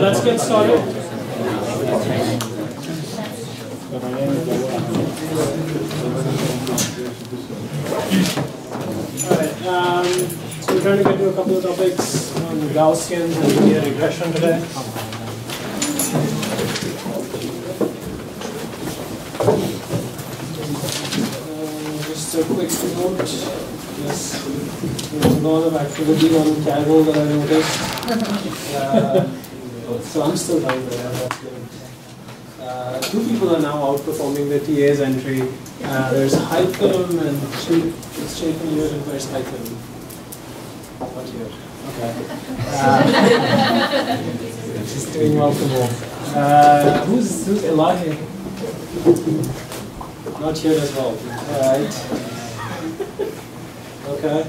Let's get started. Alright, so we're trying to get to a couple of topics on Gaussians and linear regression today. Just a quick note. Yes, there's a lot of activity on Kaggle that I noticed. So I'm still down there, that's good. Two people are now outperforming the TA's entry. There's Hytham and it's Chapin here, and where's Hytham? Not here. Okay. She's doing well for more. Who's Elahi? Not here as well. Alright. Okay.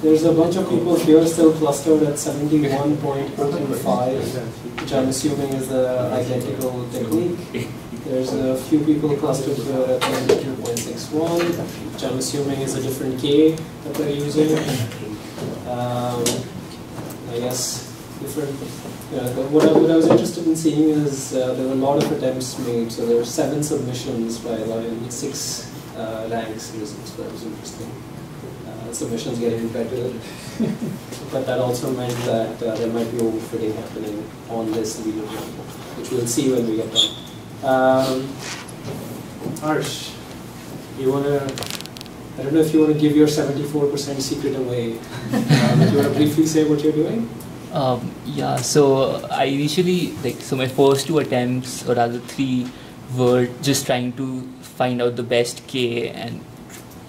There's a bunch of people here still clustered at 71.45, which I'm assuming is the identical technique. There's a few people clustered here at 72.61, which I'm assuming is a different K that they're using. I guess different. What I was interested in seeing is there were a lot of attempts made. So there were 7 submissions by like 6 ranks results. That was interesting. Submissions getting better, but that also meant that there might be overfitting happening on this leader example, which we'll see when we get done. Harsh, you wanna? I don't know if you want to give your 74% secret away. But you want to briefly say what you're doing? Yeah. So I initially so my first 2 attempts, or rather 3, were just trying to find out the best K, and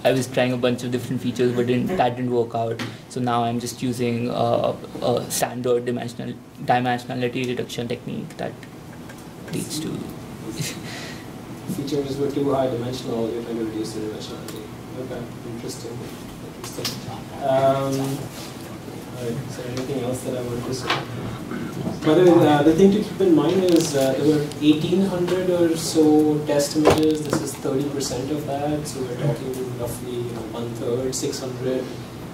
I was trying a bunch of different features, but that didn't work out. So now I'm just using a standard dimensionality reduction technique that leads to features were too high dimensional. You're trying to reduce the dimensionality. Okay, interesting. Alright, is there anything else that I want to say? But the thing to keep in mind is there were 1,800 or so test images. This is 30% of that, so we're talking roughly 1/3, 600.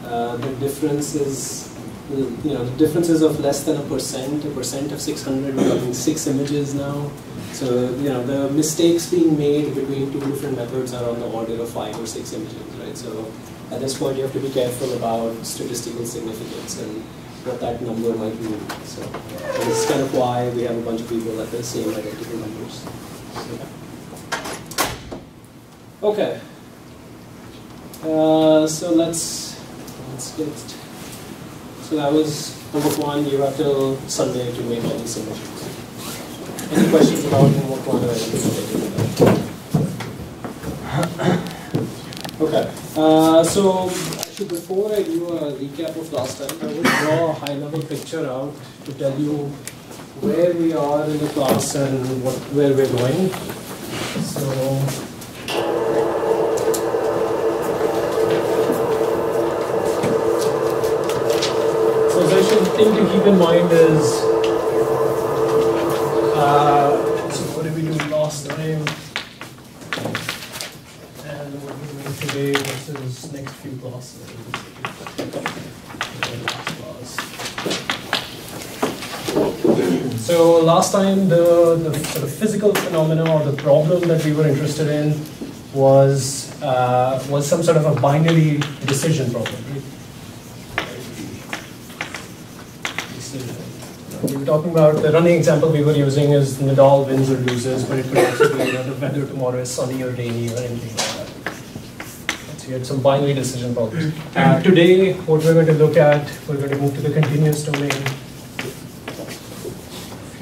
The difference is, the differences of less than 1%. 1% of 600, we're talking 6 images now. So the mistakes being made between 2 different methods are on the order of 5 or 6 images, right? So at this point, you have to be careful about statistical significance and what that number might mean. So this is kind of why we have a bunch of people at the same identical numbers. Okay. So let's get. So that was homework 1. You have till Sunday to make all these submissions. Any questions about homework 1 or anything? Okay. So actually, before I do a recap of last time, I will draw a high-level picture out to tell you where we are in the class and where we're going. So the essential thing to keep in mind is, so what did we do last time? And what we're doing today versus next few classes. So last time the sort of physical phenomena or the problem that we were interested in was some sort of a binary decision problem. Right? We were talking about the running example we were using is Nadal wins or loses, but it could also be the weather tomorrow is sunny or rainy or anything like that. So you had some binary decision problems. Today, what we're going to look at, we're going to move to the continuous domain.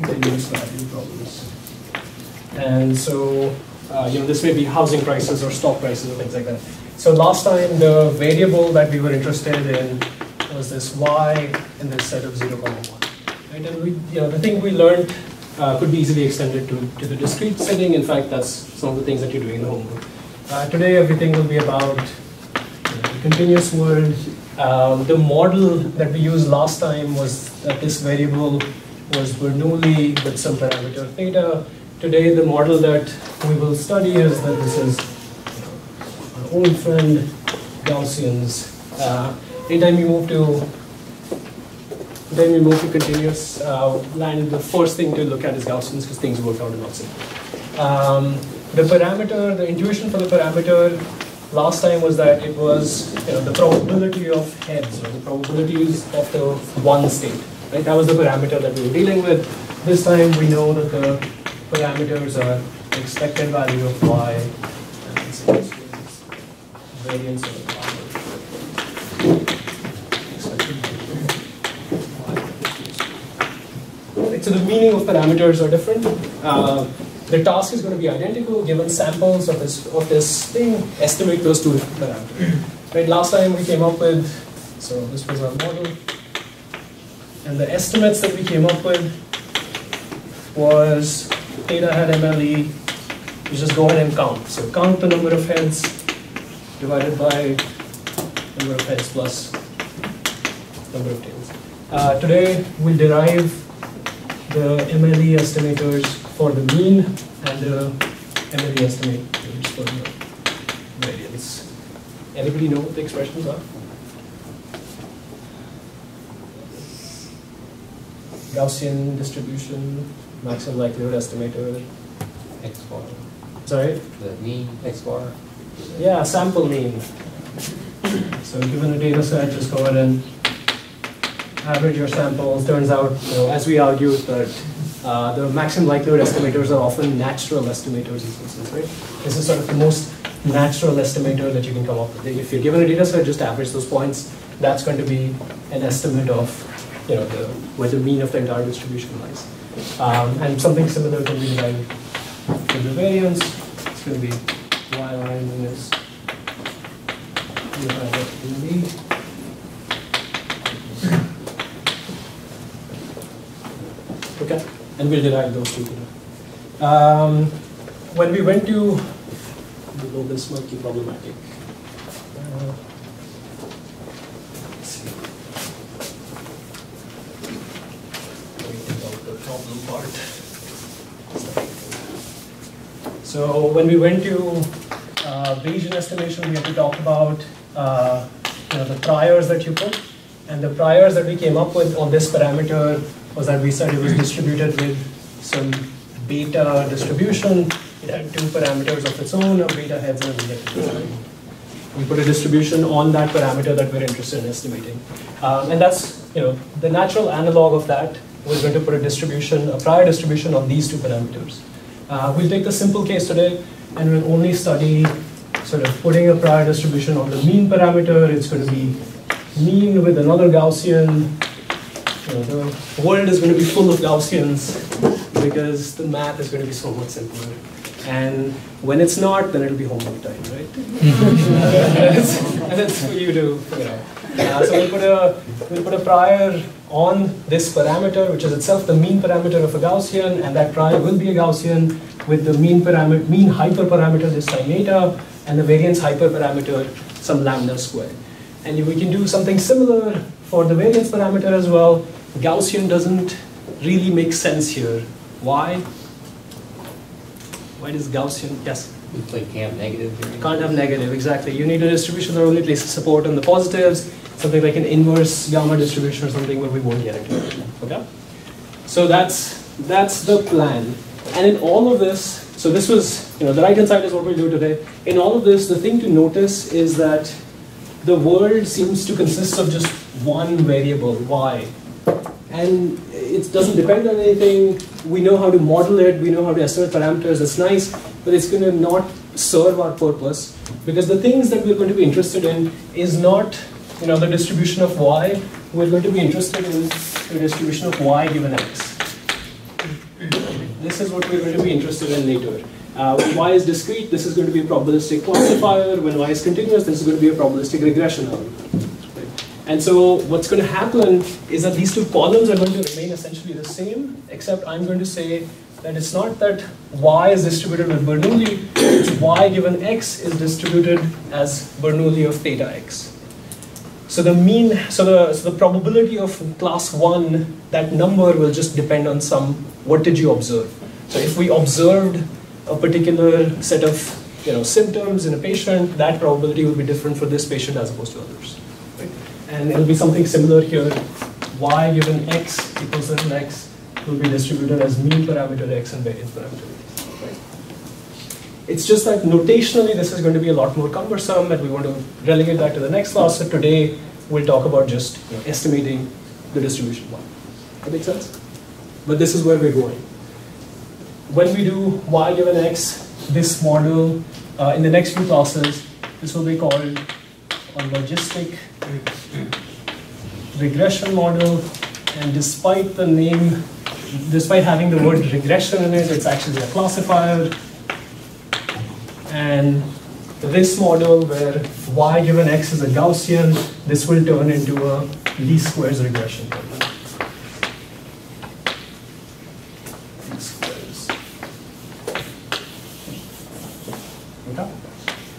Continuous value problems. And so, this may be housing prices or stock prices or things like that. So last time, the variable that we were interested in was this y in this set of 0, 1. Right? And the thing we learned could be easily extended to the discrete setting. In fact, that's some of the things that you're doing in the homework. Today, everything will be about the continuous world. The model that we used last time was that this variable was Bernoulli with some parameter theta. Today, the model that we will study is that this is our old friend Gaussians. anytime you move to continuous land, the first thing to look at is Gaussians because things work out a lot simpler. The parameter, the intuition for the parameter last time was that it was the probability of heads, or the probabilities of the one state. Right? That was the parameter that we were dealing with. This time we know that the parameters are expected value of y and variance of the power. Right, so the meaning of parameters are different. The task is going to be identical. Given samples of this thing, estimate those two different parameters. Right, last time we came up with, so this was our model, and the estimates that we came up with was theta hat MLE. You just go ahead and count. So count the number of heads divided by number of heads plus number of tails. Today we'll derive the MLE estimators for the mean and the MLE estimators for the variance. Anybody know what the expressions are? Gaussian distribution, maximum likelihood estimator, X bar. Sorry? The mean X bar. Yeah, sample mean. So given a data set, just go ahead and average your samples. Turns out, as we argued, that the maximum likelihood estimators are often natural estimators in some sense, right? This is sort of the most natural estimator that you can come up with. If you're given a data set, just average those points. That's going to be an estimate of where the mean of the entire distribution lies. And something similar can be derived with the variance. It's going to be yi minus u. Okay, and we'll derive those two today. When we went to, this might be problematic. Let's see. Take out the problem part. So when we went to Bayesian estimation, we had to talk about the priors that you put, and the priors that we came up with on this parameter was that we said it was distributed with some beta distribution. It had two parameters of its own, a beta heads and a beta tails. We put a distribution on that parameter that we're interested in estimating. And that's, the natural analog of that, we're going to put a distribution, a prior distribution on these two parameters. We'll take the simple case today, and we'll only study sort of putting a prior distribution on the mean parameter. It's going to be mean with another Gaussian. The world is going to be full of Gaussians because the math is going to be so much simpler. And when it's not, then it'll be homework time, right? and it's for you to, So we'll put a prior on this parameter, which is itself the mean parameter of a Gaussian, and that prior will be a Gaussian with the mean hyperparameter, this time eta, and the variance hyperparameter, some lambda squared. And if we can do something similar for the variance parameter as well, Gaussian doesn't really make sense here. Why? Why does Gaussian, yes? We can't have negative here. Can't have negative, exactly. You need a distribution that only places support on the positives, something like an inverse gamma distribution or something where we won't get into it. Okay? So that's the plan. And in all of this, so this was, the right-hand side is what we'll do today. In all of this, the thing to notice is that the world seems to consist of just one variable, y. And it doesn't depend on anything. We know how to model it, we know how to estimate parameters, that's nice, but it's going to not serve our purpose, because the things that we're going to be interested in is not the distribution of y. We're going to be interested in the distribution of y given x. This is what we're going to be interested in later. When y is discrete, this is going to be a probabilistic classifier. When y is continuous, this is going to be a probabilistic regression algorithm. And so what's going to happen is that these two columns are going to remain essentially the same, except I'm going to say that it's not that y is distributed with Bernoulli, it's y given x is distributed as Bernoulli of theta x. So the mean, so the probability of class 1, that number will just depend on what did you observe. So if we observed a particular set of symptoms in a patient, that probability will be different for this patient as opposed to others. Right? And it'll be something similar here. Y given x equals certain x will be distributed as mean parameter x and variance parameter x. Right? It's just that notationally this is going to be a lot more cumbersome, and we want to relegate that to the next class. So today we'll talk about just estimating the distribution y. That makes sense? But this is where we're going. When we do y given x, this model, in the next few classes, this will be called a logistic regression model. And despite the name, despite having the word regression in it, it's actually a classifier. And this model where y given x is a Gaussian, this will turn into a least squares regression model.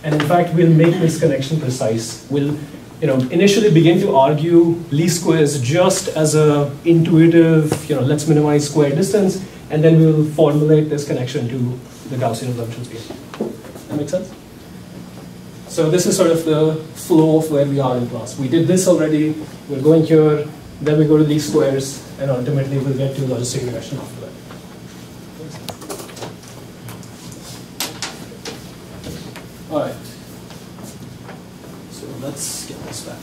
And in fact, we'll make this connection precise. We'll initially begin to argue least squares just as a intuitive, let's minimize square distance, and then we'll formulate this connection to the Gaussian assumptions here. That makes sense? So this is sort of the flow of where we are in class. We did this already, we're going here, then we go to least squares, and ultimately we'll get to logistic regression after that. All right, so let's get this back.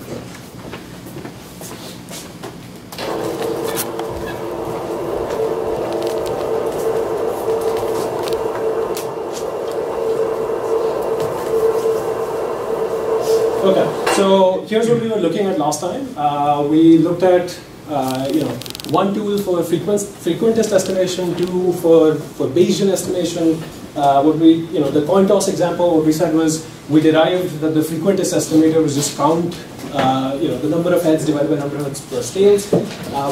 Okay, so here's what we were looking at last time. We looked at one tool for frequentist estimation, two for Bayesian estimation. The coin toss example, what we said was we derived that the frequentist estimator was just count the number of heads divided by number of heads plus tails.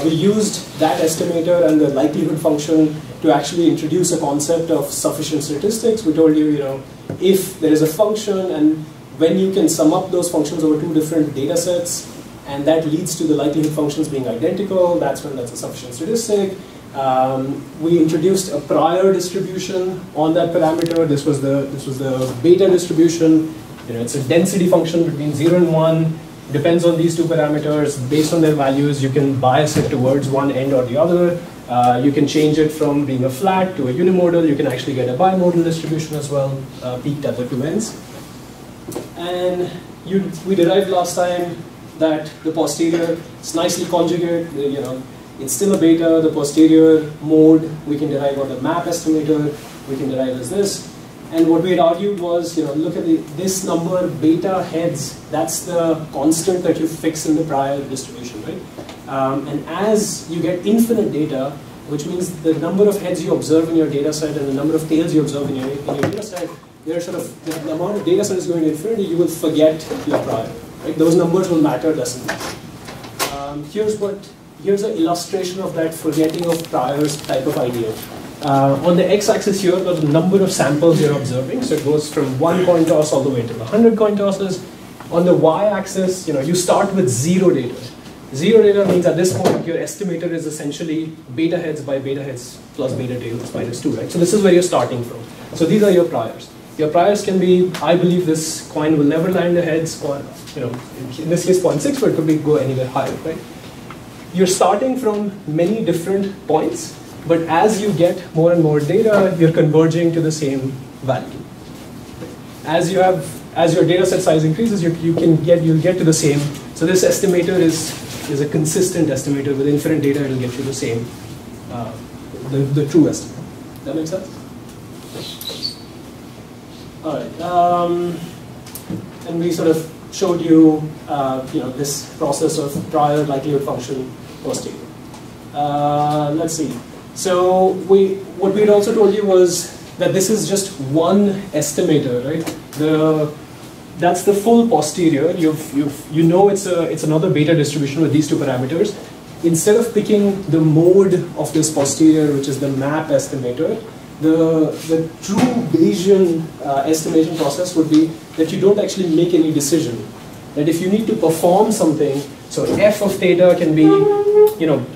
We used that estimator and the likelihood function to actually introduce a concept of sufficient statistics. We told you, if there is a function and when you can sum up those functions over two different data sets and that leads to the likelihood functions being identical, that's when that's a sufficient statistic. We introduced a prior distribution on that parameter. This was the beta distribution. It's a density function between 0 and 1. Depends on these two parameters. Based on their values, you can bias it towards one end or the other. You can change it from being a flat to a unimodal. You can actually get a bimodal distribution as well, peaked at the two ends. And we derived last time that the posterior is nicely conjugate. It's still a beta. The posterior mode we can derive on the map estimator. We can derive as this. And what we had argued was, look at this number, beta heads. That's the constant that you fix in the prior distribution, right? And as you get infinite data, which means the number of heads you observe in your data set and the number of tails you observe in your data set, the amount of data set is going to infinity. You will forget your prior, right? Those numbers will matter less and less. Here's an illustration of that forgetting of priors type of idea. On the x-axis here, the number of samples you're observing. So it goes from 1 coin toss all the way to 100 coin tosses. On the y-axis, you start with 0 data. 0 data means at this point, your estimator is essentially beta heads by beta heads plus beta tails minus 2, right? So this is where you're starting from. So these are your priors. Your priors can be, I believe this coin will never land the heads, or in this case 0.6, but it could go anywhere higher, right? You're starting from many different points, but as you get more and more data, you're converging to the same value. As your data set size increases, you'll get to the same. So this estimator is a consistent estimator. With infinite data, it'll get you the same, the true estimate. That makes sense? All right. And we sort of showed you, this process of prior likelihood function posterior. Let's see. So what we had also told you was that this is just one estimator, right? That's the full posterior. It's another beta distribution with these two parameters. Instead of picking the mode of this posterior, which is the map estimator, the true Bayesian estimation process would be that you don't actually make any decision. That if you need to perform something, so f of theta can be,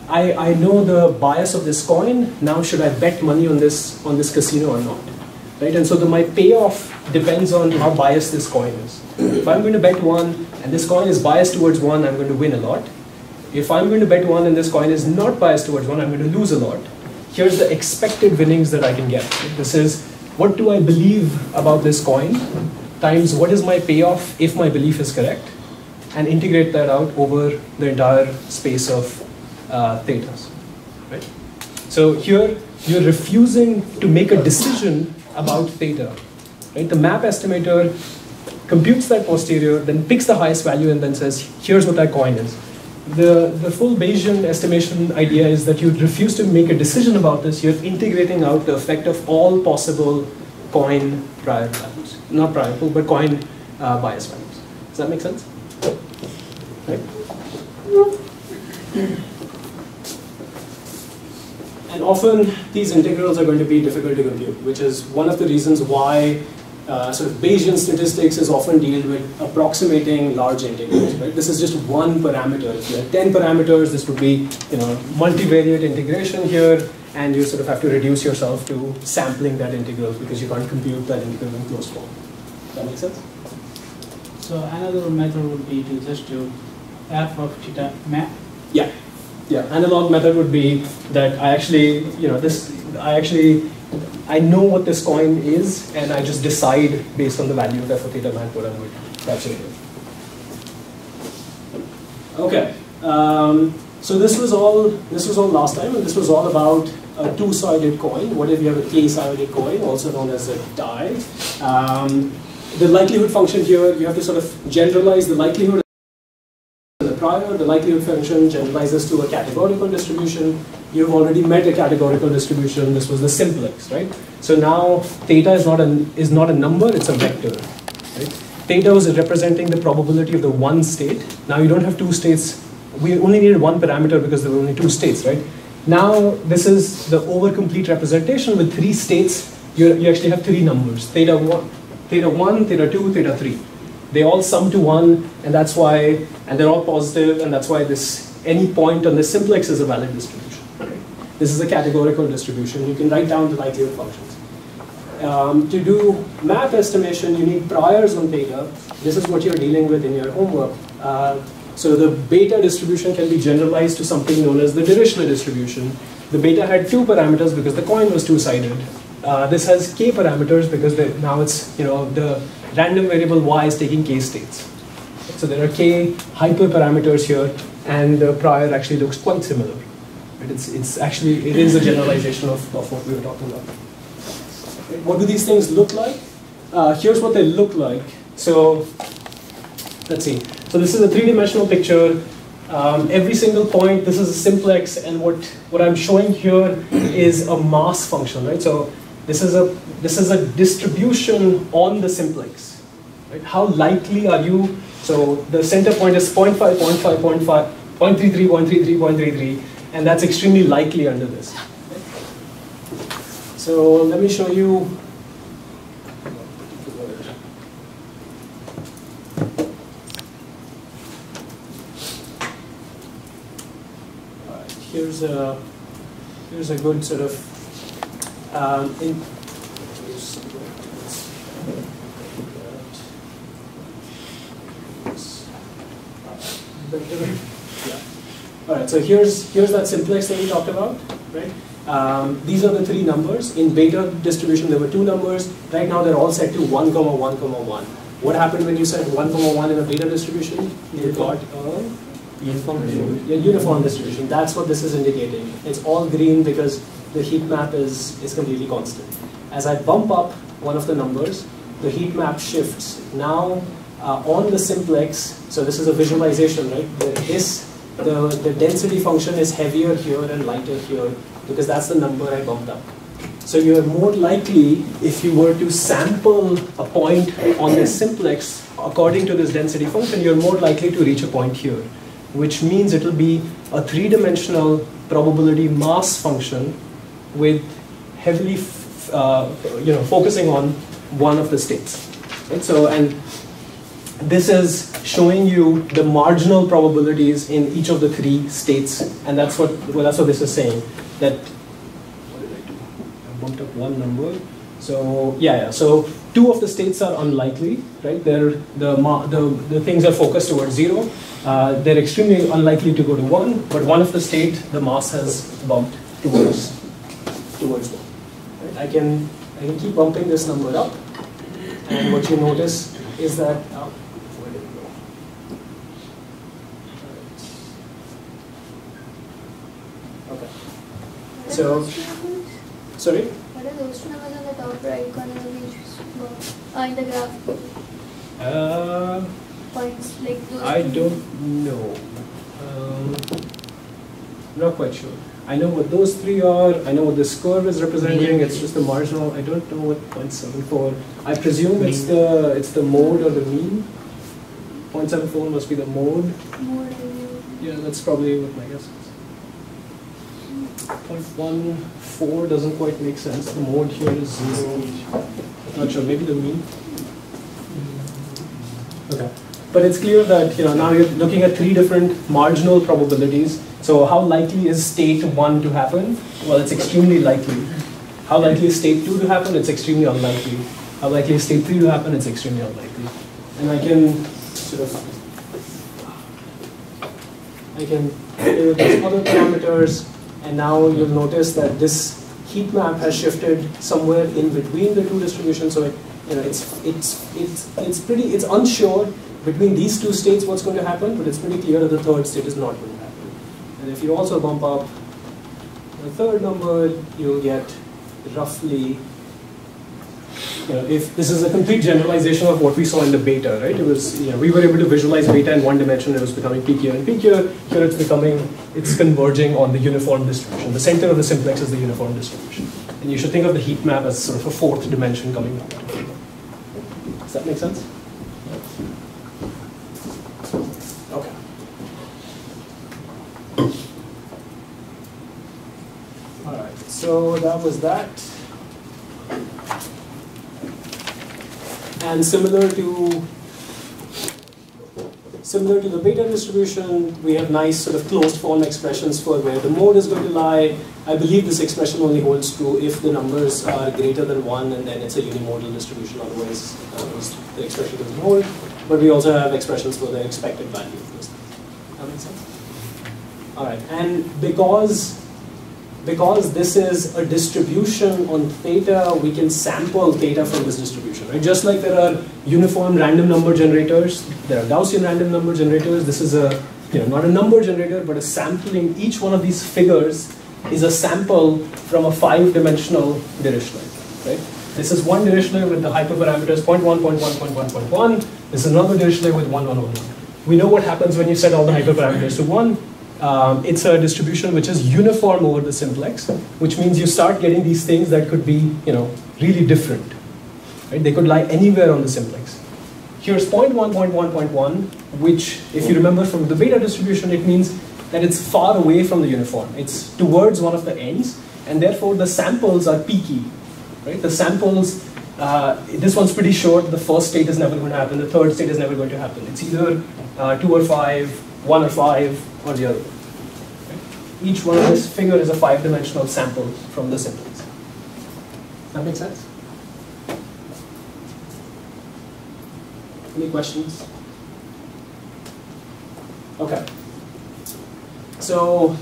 I know the bias of this coin. Now should I bet money on this casino or not? right? And so my payoff depends on how biased this coin is. If I'm going to bet 1 and this coin is biased towards 1, I'm going to win a lot. If I'm going to bet 1 and this coin is not biased towards 1, I'm going to lose a lot. Here's the expected winnings that I can get. This is what do I believe about this coin times what is my payoff if my belief is correct, and integrate that out over the entire space of thetas. Right? So here you're refusing to make a decision about theta. Right? The map estimator computes that posterior, then picks the highest value and then says, here's what that coin is. The full Bayesian estimation idea is that you refuse to make a decision about this. You're integrating out the effect of all possible coin prior values. Not prior, but coin bias values. Does that make sense? Right? And often these integrals are going to be difficult to compute, which is one of the reasons why sort of Bayesian statistics is often dealt with approximating large integrals. Right? This is just one parameter. If you had 10 parameters, this would be multivariate integration here, and you sort of have to reduce yourself to sampling that integral because you can't compute that integral in closed form. Does that make sense? So another method would be to just do f of theta map. Yeah. Yeah, analog method would be that I actually, I know what this coin is, and I just decide based on the value of f of theta map what I'm going to capture here. Okay, so this was all last time, and this was all about a two-sided coin. What if you have a k-sided coin, also known as a die? The likelihood function here, you have to sort of generalize the likelihood. Prior, the likelihood function generalizes to a categorical distribution. You've already met a categorical distribution. This was the simplex, right? So now theta is not a number; it's a vector. Right? Theta is representing the probability of the one state. Now you don't have two states. We only needed one parameter because there were only two states, right? Now this is the over-complete representation with three states. You actually have three numbers: theta 1, theta 2, theta 3. They all sum to 1, and that's why, and they're all positive, and that's why any point on this simplex is a valid distribution. Right? This is a categorical distribution. You can write down the likelihood functions. To do map estimation, you need priors on theta. This is what you're dealing with in your homework. So the beta distribution can be generalized to something known as the Dirichlet distribution. The beta had two parameters because the coin was two-sided. This has k parameters because now it's, the random variable y is taking k states. So there are k hyperparameters here, and the prior actually looks quite similar. But it is a generalization of what we were talking about. What do these things look like? Here's what they look like. So let's see. So this is a three-dimensional picture. Every single point, this is a simplex, and what I'm showing here is a mass function, right? So this is a distribution on the simplex, right? How likely are you? So the center point is 0.5, 0.5, 0.5, 0.33, 0.33, 0.33, and that's extremely likely under this. So let me show you. Here's a good sort of All right, so here's that simplex that we talked about, right? These are the three numbers. In beta distribution, there were two numbers. Right now, they're all set to 1, 1, 1. What happened when you set 1, 1 in a beta distribution? You got a uniform distribution. That's what this is indicating. It's all green because the heat map is completely constant. As I bump up one of the numbers, the heat map shifts. Now on the simplex, so this is a visualization, right? The density function is heavier here and lighter here because that's the number I bumped up. So you're more likely, if you were to sample a point on this simplex according to this density function, you're more likely to reach a point here, which means it will be a three-dimensional probability mass function with heavily, focusing on one of the states. Right? So, and this is showing you the marginal probabilities in each of the three states, and that's what this is saying. That what did I do? I bumped up one number. So yeah. So two of the states are unlikely, right? The things are focused towards 0. They're extremely unlikely to go to 1, but one of the state, the mass has bumped towards 1. Right? I can keep bumping this number up, and what you notice is that where did it go? Okay. So, sorry. What are those two numbers on the top right corner of each box? In the graph? Points like those. I don't know. Not quite sure. I know what those three are. I know what this curve is representing. It's just the marginal. I don't know what 0.74. I presume it's the mode or the mean. 0.74 must be the mode. Yeah, that's probably what my guess is. 0.14 doesn't quite make sense. The mode here is 0. Not sure. Maybe the mean. Okay. But it's clear that now you're looking at 3 different marginal probabilities. So how likely is state 1 to happen? Well, it's extremely likely. How likely is state 2 to happen? It's extremely unlikely. How likely is state 3 to happen? It's extremely unlikely. And I can play with these other parameters, and now you'll notice that this heat map has shifted somewhere in between the two distributions. So it's unsure between these two states what's going to happen, but it's pretty clear that the third state is not going to happen. And if you also bump up the third number, you'll get roughly, if this is a complete generalization of what we saw in the beta, right? It was, we were able to visualize beta in one dimension. It was becoming peakier and peakier. Here it's converging on the uniform distribution. The center of the simplex is the uniform distribution. And you should think of the heat map as sort of a 4th dimension coming down. Does that make sense? Okay. All right, so that was that. And similar to the beta distribution, we have nice sort of closed form expressions for where the mode is going to lie. I believe this expression only holds true if the numbers are greater than 1, and then it's a unimodal distribution. Otherwise, the expression doesn't hold. But we also have expressions for the expected value of those things. That makes sense? All right, and because this is a distribution on theta, we can sample theta from this distribution, right? Just like there are uniform random number generators, there are Gaussian random number generators. This is not a number generator, but a sampling. Each one of these figures is a sample from a 5-dimensional Dirichlet, right? This is one Dirichlet with the hyperparameters 0.1, 0.1, 0.1, 0.1. This is another Dirichlet with 1, 1, 1, 1. We know what happens when you set all the hyperparameters to 1. It's a distribution which is uniform over the simplex, which means you start getting these things that could be, really different. Right? They could lie anywhere on the simplex. Here's 0.1, 0.1, 0.1, which, if you remember from the beta distribution, it means that it's far away from the uniform. It's towards one of the ends, and therefore the samples are peaky. Right? The samples, this one's pretty short. The first state is never going to happen. The third state is never going to happen. It's either 2 or 5, 1 or 5, or the other. Right? Each one of this figure is a 5-dimensional sample from the simplex. That makes sense? Any questions? Okay. So,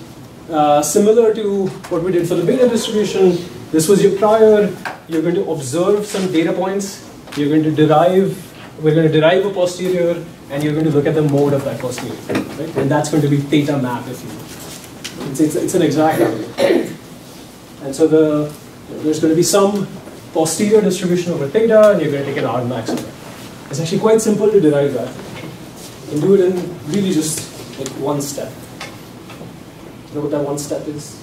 similar to what we did for the beta distribution, this was your prior. You're going to observe some data points. We're going to derive a posterior, and you're going to look at the mode of that posterior, right? And that's going to be theta map, if you will. It's an exact value. And so there's going to be some posterior distribution over theta, and you're going to take an R max of that. It's actually quite simple to derive that. You can do it in really just like one step. You know what that one step is?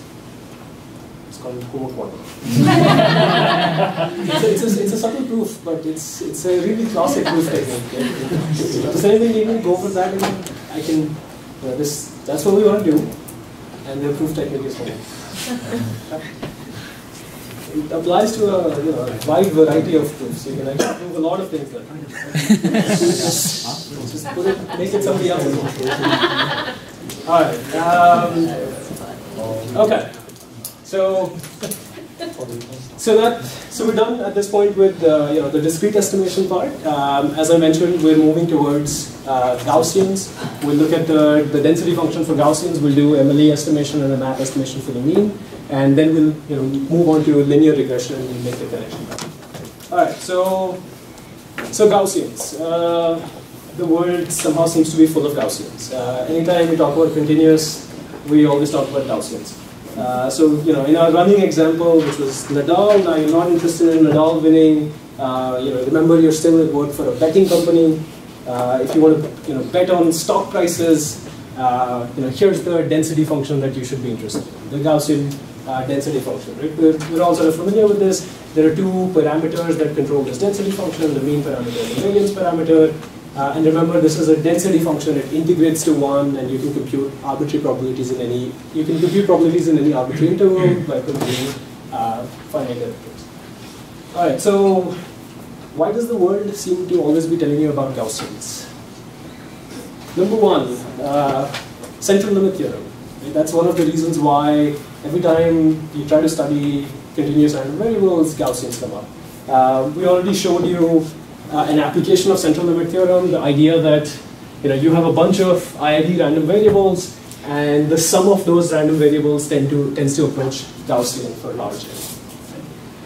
It's called homo quantum. It's a subtle proof, but it's a really classic proof technique. Does anything need me go over that again? I can. That's what we want to do, and the proof technique is homo. It applies to a wide variety of proofs. You can actually prove a lot of things there. Just make it somebody else. All right. Okay. So So we're done at this point with the discrete estimation part. As I mentioned, we're moving towards Gaussians. We'll look at the density function for Gaussians. We'll do MLE estimation and a map estimation for the mean, and then we'll move on to linear regression and we'll make the connection. All right. So Gaussians. The world somehow seems to be full of Gaussians. Anytime we talk about continuous, we always talk about Gaussians. So in our running example, which was Nadal, now you're not interested in Nadal winning. Remember you're still at work for a betting company. If you want to bet on stock prices, here's the density function that you should be interested in, the Gaussian density function. Right? We're all sort of familiar with this. There are two parameters that control this density function: the mean parameter and the variance parameter. And remember, this is a density function. It integrates to 1, and you can compute arbitrary probabilities in any. You can compute probabilities in any arbitrary interval by computing finite derivatives. All right. So, why does the world seem to always be telling you about Gaussians? Number one, central limit theorem. Right? That's one of the reasons why every time you try to study continuous random variables, Gaussians come up. We already showed you an application of central limit theorem, the idea that you have a bunch of IID random variables, and the sum of those random variables tends to approach Gaussian for large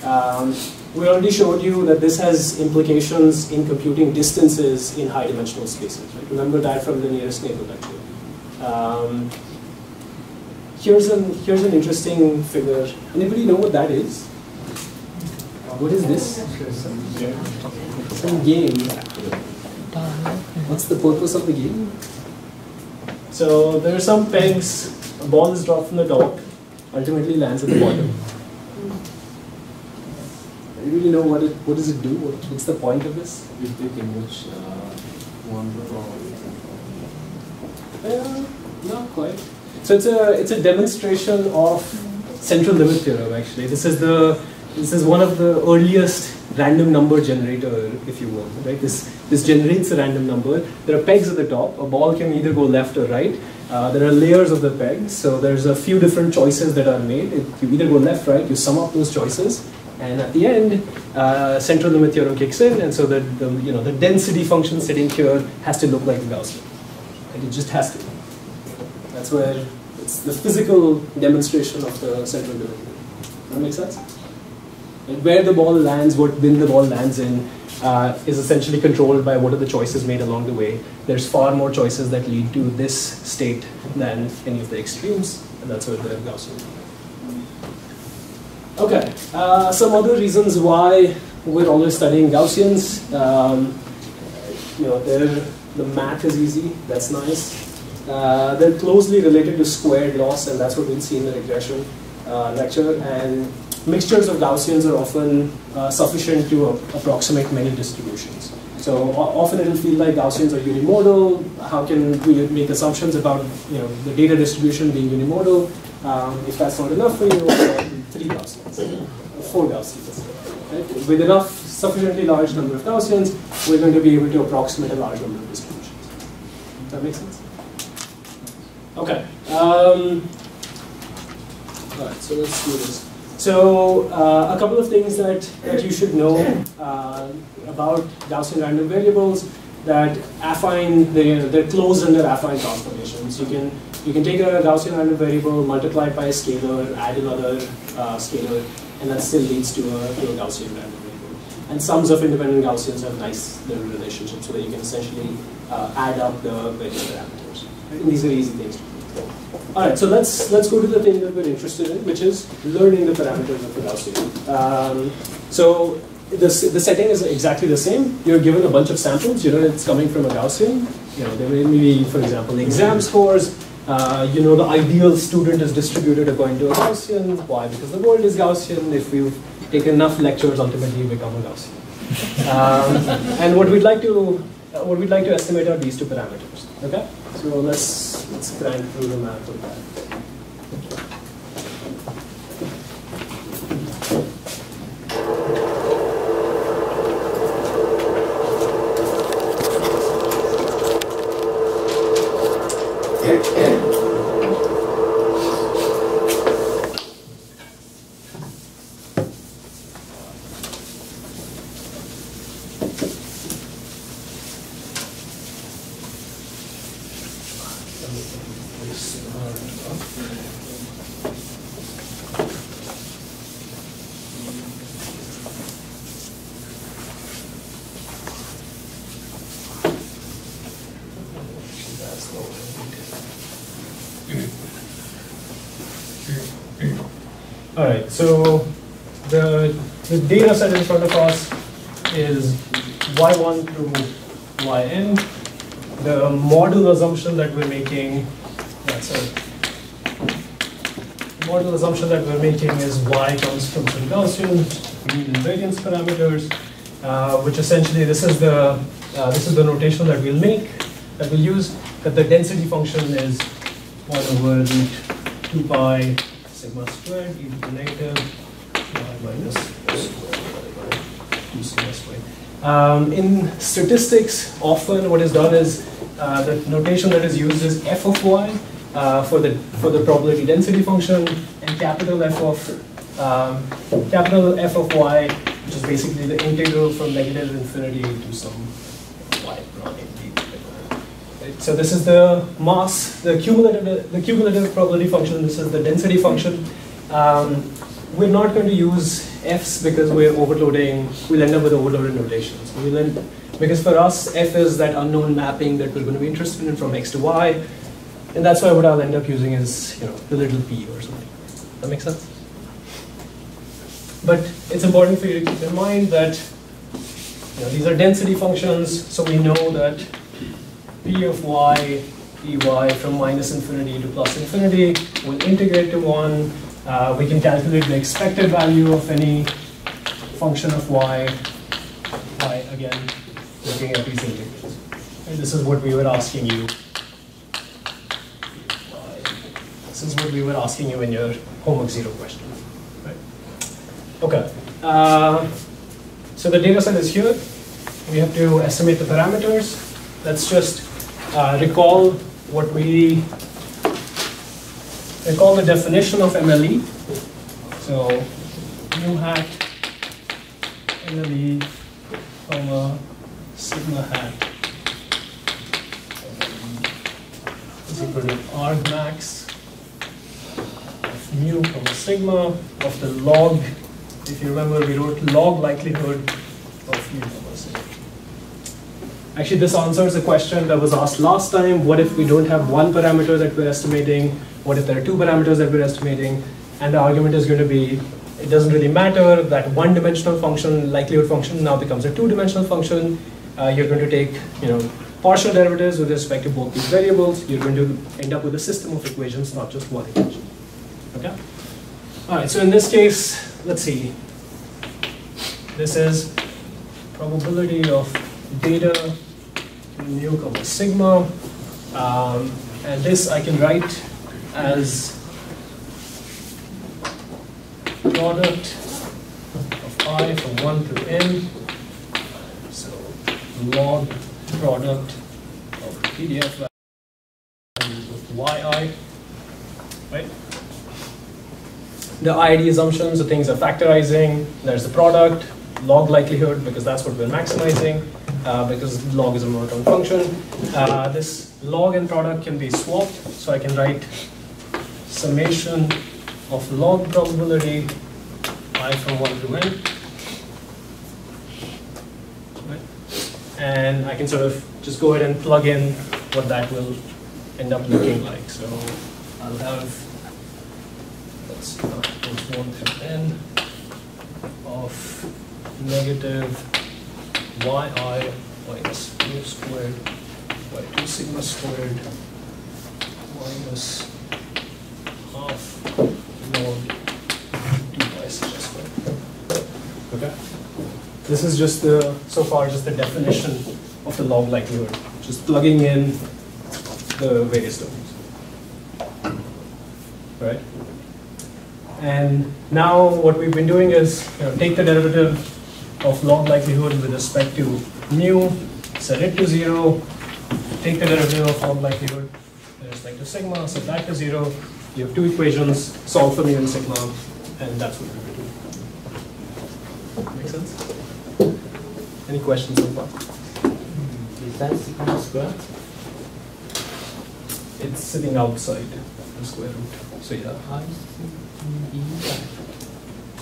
n. We already showed you that this has implications in computing distances in high dimensional spaces. Right? Remember that from the nearest neighbor lecture. Here's an interesting figure. Anybody know what that is? What is this? Some game. What's the purpose of the game? So there are some pegs, a ball is dropped from the top, ultimately lands at the bottom. Do you really know what does it do? What's the point of this? You pick in which one Not quite. So it's a demonstration of central limit theorem actually. This is one of the earliest random number generator, if you will. Right? This generates a random number. There are pegs at the top. A ball can either go left or right. There are layers of the pegs, so there's a few different choices that are made. You either go left, right. You sum up those choices, and at the end, central limit theorem kicks in, and so the density function sitting here has to look like the Gaussian. And it just has to. That's where it's the physical demonstration of the central limit theorem. That make sense? And where the ball lands, what bin the ball lands in, is essentially controlled by what are the choices made along the way. There's far more choices that lead to this state than any of the extremes, and that's where the Gaussian. Okay, some other reasons why we're always studying Gaussians. The math is easy, that's nice. They're closely related to squared loss, and that's what we'll see in the regression lecture. And mixtures of Gaussians are often sufficient to approximate many distributions. So often it'll feel like Gaussians are unimodal. How can we make assumptions about the data distribution being unimodal? If that's not enough for you, 3 Gaussians, 4 Gaussians. Right? With enough sufficiently large number of Gaussians, we're going to be able to approximate a large number of distributions. Does that make sense? Okay. All right, so let's do this. So a couple of things that you should know about Gaussian random variables, that affine, they're closed under affine transformations. You can take a Gaussian random variable, multiply it by a scalar, add another scalar, and that still leads to a Gaussian random variable. And sums of independent Gaussians have nice little relationships so that you can essentially add up the various parameters. Right? And these are easy things to do. All right, so let's go to the thing that we're interested in, which is learning the parameters of the Gaussian. So the setting is exactly the same. You're given a bunch of samples. It's coming from a Gaussian. There may be, for example, the exam scores. The ideal student is distributed according to a Gaussian. Why? Because the world is Gaussian. If we've taken enough lectures, ultimately you become a Gaussian. And what we'd like to estimate are these 2 parameters. Okay, so let's grind through the math of that. All right, so the data set in front of us is y1 through yn. The model assumption that we're making, the model assumption that we're making is y comes from some Gaussian mean and variance parameters, which essentially this is the notation that we'll use, that the density function is 1 over root 2 pi sigma squared e to the negative y minus squared by 2 sigma squared. In statistics, often what is done is the notation that is used is f of y for the probability density function, and capital F of y, which is basically the integral from negative infinity to some y prime. So this is the mass, the cumulative probability function. This is the density function. We're not going to use f's because we're overloading. We'll end up with overloaded notations. Because for us, f is that unknown mapping that we're going to be interested in from x to y, and that's why what I'll end up using is the little p or something. That makes sense. But it's important for you to keep in mind that these are density functions, so we know that p of y dy from minus infinity to plus infinity will integrate to 1. We can calculate the expected value of any function of y by, again, looking at these integrals. And this is what we were asking you. This is what we were asking you in your homework 0 question. Right? Okay. So the data set is here. We have to estimate the parameters. Let's just recall the definition of MLE. So mu hat MLE comma sigma hat is equal to argmax of mu comma sigma of the log. If you remember, we wrote log likelihood of mu comma sigma. Actually, this answers a question that was asked last time. What if we don't have one parameter that we're estimating? What if there are two parameters that we're estimating? And the argument is going to be, it doesn't really matter. That one-dimensional function, likelihood function, now becomes a two-dimensional function. You're going to take, partial derivatives with respect to both these variables. You're going to end up with a system of equations, not just one equation. Okay? All right, so in this case, let's see. This is probability of data mu comma sigma, and this I can write as product of I from 1 to n. So log product of PDF values of yi, right? The ID assumptions, the things are factorizing. There's the product, log likelihood, because that's what we're maximizing, because log is a monotone function. This log and product can be swapped, so I can write summation of log probability I from 1 to n. Right? And I can sort of just go ahead and plug in what that will end up looking like. So I'll have, let's see, 1 through n of negative yi minus mu squared by 2 sigma squared minus half log 2 pi sigma squared. Okay? This is just so far just the definition of the log likelihood. Just plugging in the various terms. Right? And now what we've been doing is take the derivative of log likelihood with respect to mu, set it to 0, take the derivative of log likelihood with respect to sigma, set that to 0. You have two equations, solve for mu and sigma, and that's what we're doing. Make sense? Any questions so far? Is that sigma squared? it's sitting outside the square root. So yeah.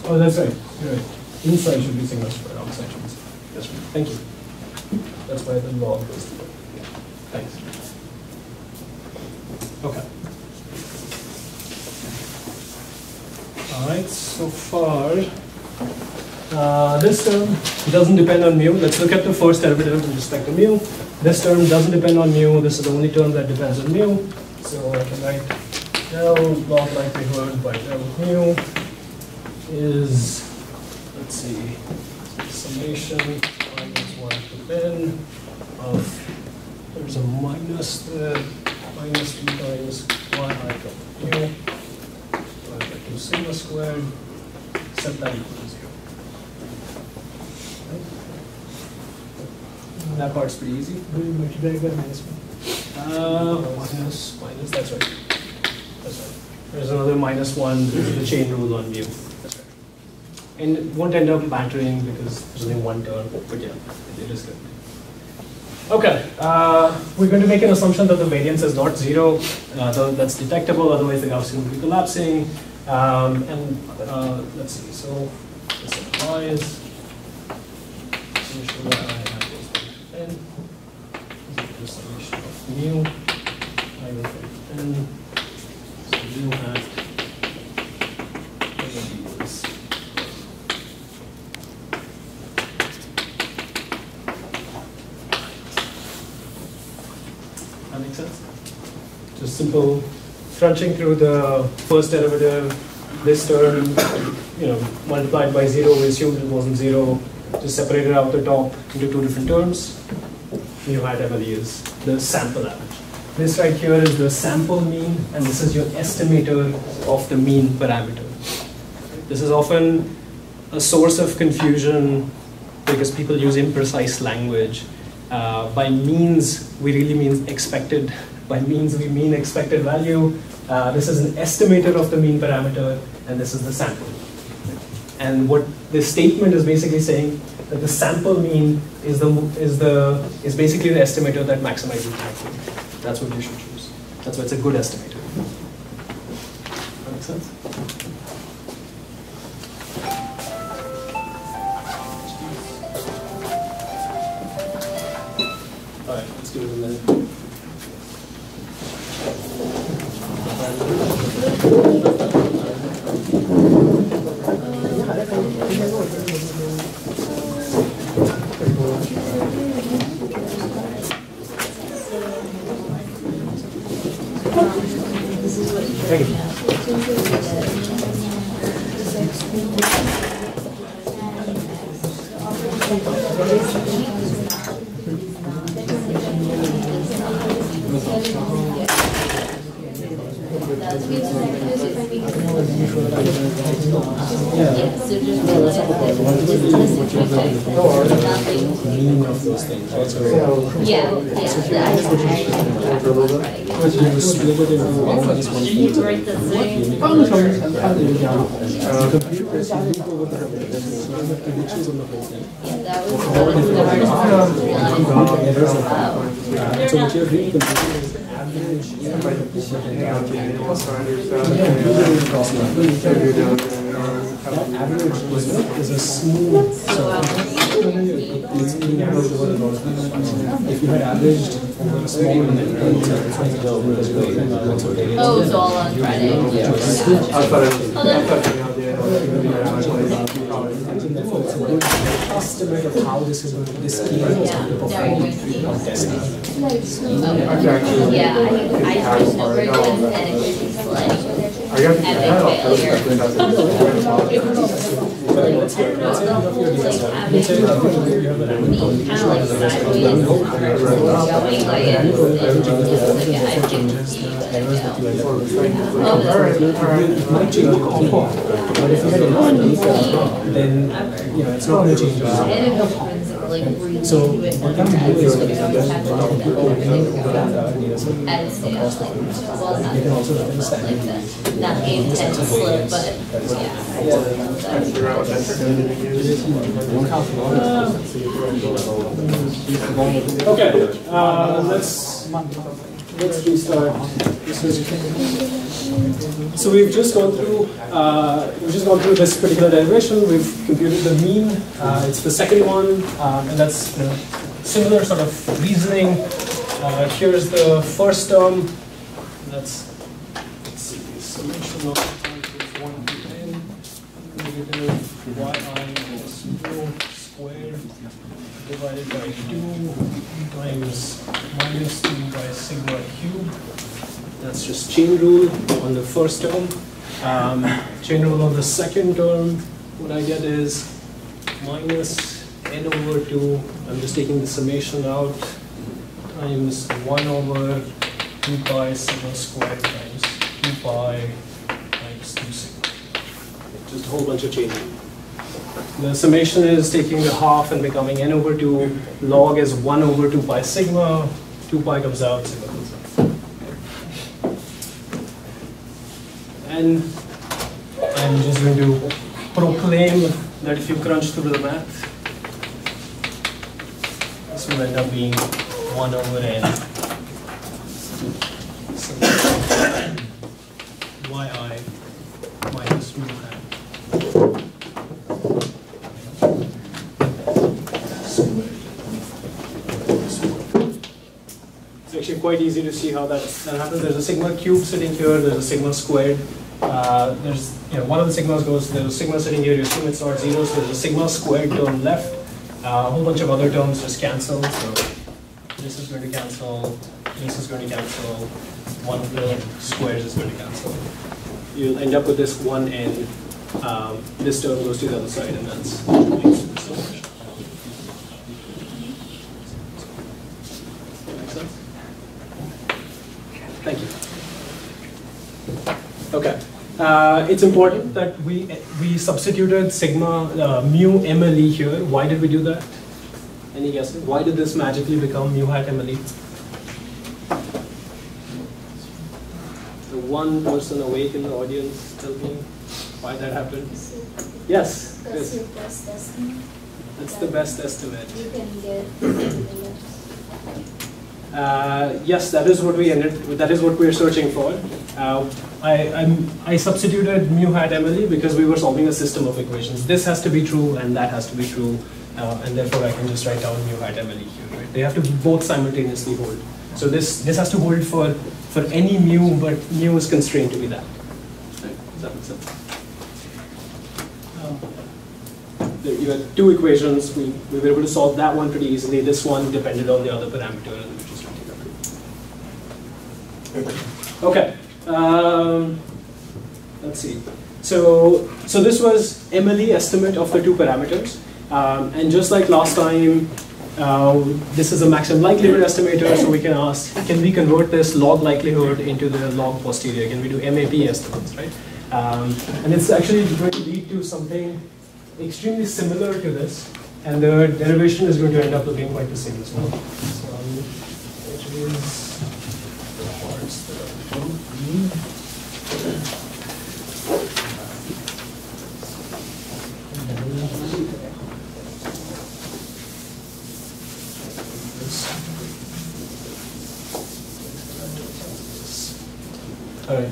Oh, that's right. You're right. Inside should be sigma squared, outside should be sigma. That's right. Thank you. That's why the log goes to work. Thanks. Okay. All right. So far, this term doesn't depend on mu. Let's look at the first derivative with respect to mu. This term doesn't depend on mu. This is the only term that depends on mu. So I can write L log likelihood by L mu is, let's see, summation minus 1 to n of, there's a minus there, minus 2 times y I of mu divided by 2 sigma squared, set that equal to 0. That part's pretty easy. Multiply by minus 1. Minus, that's right. That's right. There's another minus 1, this is the chain rule on mu. That's right. And it won't end up mattering because there's only one term, but yeah, it is good. Okay, we're going to make an assumption that the variance is not 0, though that's detectable, otherwise the Gaussian will be collapsing. Let's see, so this implies summation y I have goes to n is equal to summation of mu I will take n. So mu hat is that make sense? Just simple crunching through the first derivative, this term, multiplied by 0, we assumed it wasn't 0, just separated out the top into two different terms. Mu hat MLE is the sample average. This right here is the sample mean, and this is your estimator of the mean parameter. This is often a source of confusion because people use imprecise language. By means, we really mean expected. By means, we mean expected value. This is an estimator of the mean parameter, and this is the sample. And what this statement is basically saying that the sample mean is basically the estimator that maximizes time. That's what you should choose. That's why it's a good estimator. That makes sense? All right, let's give it a minute. Is a smooth. If you had averaged a small Oh, so all on Friday. Yeah. Estimate of how this is going to perform on testing. Yeah, I just know where it is, and it's just like epic failure. Let's hear it. Let's hear it of your data set. Let's hear it of your Kind of like sideways, going like it. It might change the compound, but if you had enough data, then it's not going to change. So what you do is you can also run standard. Not the intent to slip, but Okay, let's let's restart. So we've just gone through this particular derivation. We've computed the mean. It's the second one, and that's similar sort of reasoning. Here's the first term. Let's see, summation of functions 1 to n negative yi minus rho squared divided by 2 times minus 2 by sigma cube. That's just chain rule on the first term. Chain rule on the second term, what I get is minus n over 2. I'm just taking the summation out times 1 over 2 pi sigma squared times 2 pi times 2 sigma. Just a whole bunch of chain rule. The summation is taking the half and becoming n over 2. Log is 1 over 2 pi sigma. 2 pi comes out, sigma comes out. And I'm just going to proclaim that if you crunch through the math, this will end up being 1 over n yi minus mu hat. It's actually quite easy to see how that happens. There's a sigma cube sitting here, there's a sigma squared. There's one of the sigmas goes, there's a sigma sitting here, you assume it's not 0, so there's a sigma squared term left. A whole bunch of other terms just cancel. So this is going to cancel, this is going to cancel, one of the squares is going to cancel. You'll end up with this 1n. This term goes to the other side, and that's makes the solution. Make sense? Thank you. Okay. It's important that we substituted sigma mu MLE here. Why did we do that? Any guesses? Why did this magically become mu hat MLE? The one person awake in the audience, tell me why that happened. Yes. That's your best estimate. That's the best estimate. You can get yes, that is what we that is what we're searching for. I substituted mu hat MLE because we were solving a system of equations. This has to be true and that has to be true, and therefore I can just write down mu hat MLE here. Right? They have to both simultaneously hold. So this has to hold for any mu, but mu is constrained to be that. Right? Does that make sense? You had two equations. We were able to solve that one pretty easily. This one depended on the other parameter, and we just wrote it up. Okay. Let's see. So this was MLE estimate of the two parameters, and just like last time, this is a maximum likelihood estimator. So we can ask, can we convert this log likelihood into the log posterior? Can we do MAP estimates, right? And it's actually going to lead to something extremely similar to this, and the derivation is going to end up looking quite the same as well. So which is the parts that I don't need. All right.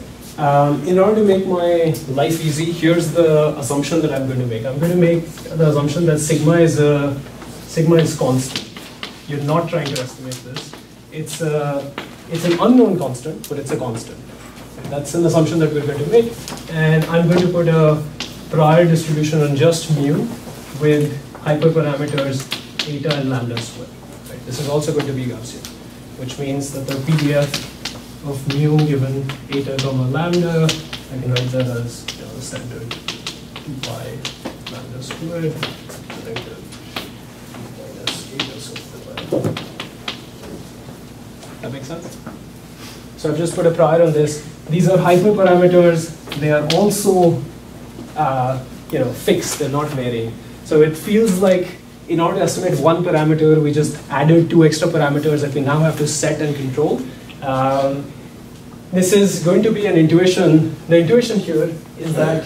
In order to make my life easy, here's the assumption that I'm going to make. I'm going to make the assumption that sigma is constant. You're not trying to estimate this. It's an unknown constant, but it's a constant. That's an assumption that we're going to make. And I'm going to put a prior distribution on just mu with hyperparameters eta and lambda squared. Right? This is also going to be Gaussian, which means that the PDF of mu given eta comma lambda, I can write that as the standard 2 pi lambda squared minus eta squared. That makes sense? So I've just put a prior on this. These are hyperparameters. They are also fixed. They're not varying. So it feels like in order to estimate one parameter, we just added two extra parameters that we now have to set and control. This is going to be an intuition. The intuition here is that,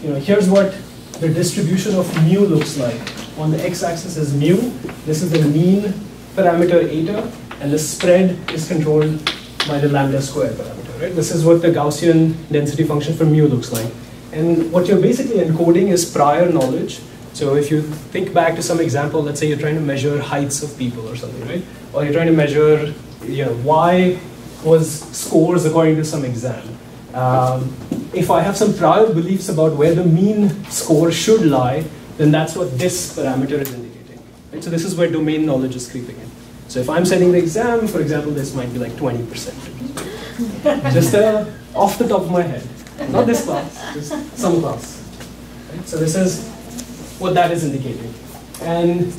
here's what the distribution of mu looks like. On the x-axis is mu. This is the mean parameter eta, and the spread is controlled by the lambda square parameter, right? This is what the Gaussian density function for mu looks like. And what you're basically encoding is prior knowledge. So if you think back to some example, let's say you're trying to measure heights of people or something, right? Or you're trying to measure, why was scores according to some exam. If I have some prior beliefs about where the mean score should lie, then that's what this parameter is indicating. Right? So this is where domain knowledge is creeping in. So if I'm setting the exam, for example, this might be like 20%. Just off the top of my head. Not this class, just some class. Right? So this is what that is indicating. And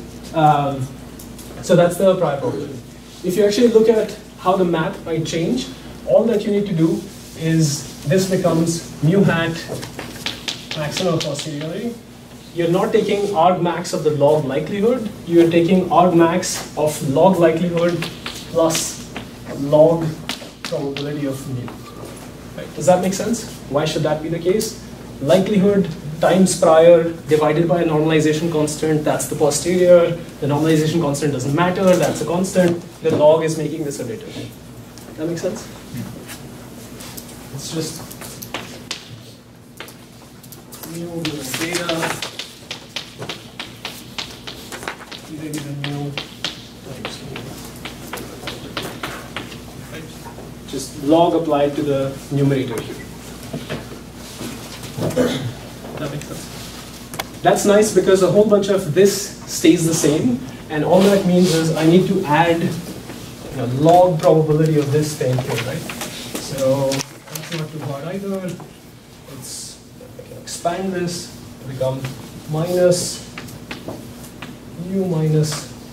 so that's the prior probability. If you actually look at how the math might change, all that you need to do is this becomes mu hat maximum posteriority. You're not taking argmax of the log likelihood, you're taking argmax of log likelihood plus log probability of mu. Right. Does that make sense? Why should that be the case? Likelihood times prior divided by a normalization constant, that's the posterior. The normalization constant doesn't matter, that's a constant. The log is making this additive. That makes sense? It's just mu given data, theta given mu times mu. Right. Just log applied to the numerator here. That makes sense. That's nice because a whole bunch of this stays the same, and all that means is I need to add log probability of this thing here, right? So that's not too hard either. I can expand this to become minus mu minus,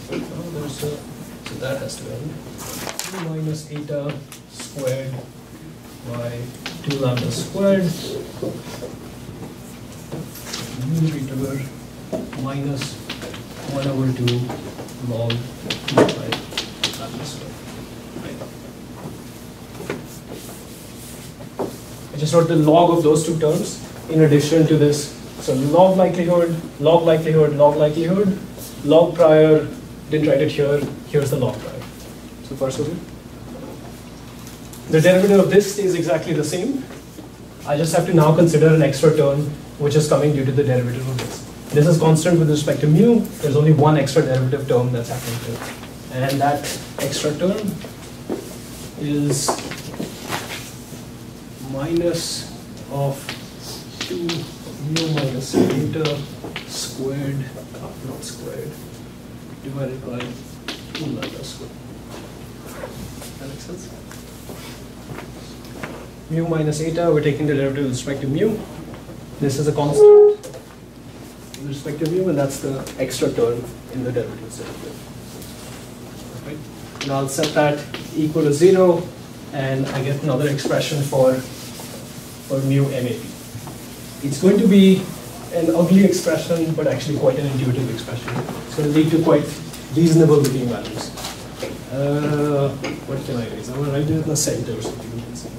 so that has to end, mu minus eta squared by 2 lambda squared. Numerator minus 1 over 2 log 2 by lambda squared. Right. I just wrote the log of those two terms in addition to this. So log likelihood, log likelihood, log likelihood, log prior, didn't write it here, here's the log prior. So first of all, the derivative of this stays exactly the same. I just have to now consider an extra term which is coming due to the derivative of this. This is constant with respect to mu. There's only one extra derivative term that's happening here. And that extra term is minus of 2 mu minus eta squared, not squared, divided by 2 lambda squared. That makes sense? Mu minus eta, we're taking the derivative with respect to mu. This is a constant with respect to mu, and that's the extra term in the derivative set. Right? And I'll set that equal to 0, and I get another expression for mu MAP. It's going to be an ugly expression, but actually quite an intuitive expression. It's going to lead to quite reasonable looking values. What can I raise? I'm going to write it in the center so people can see.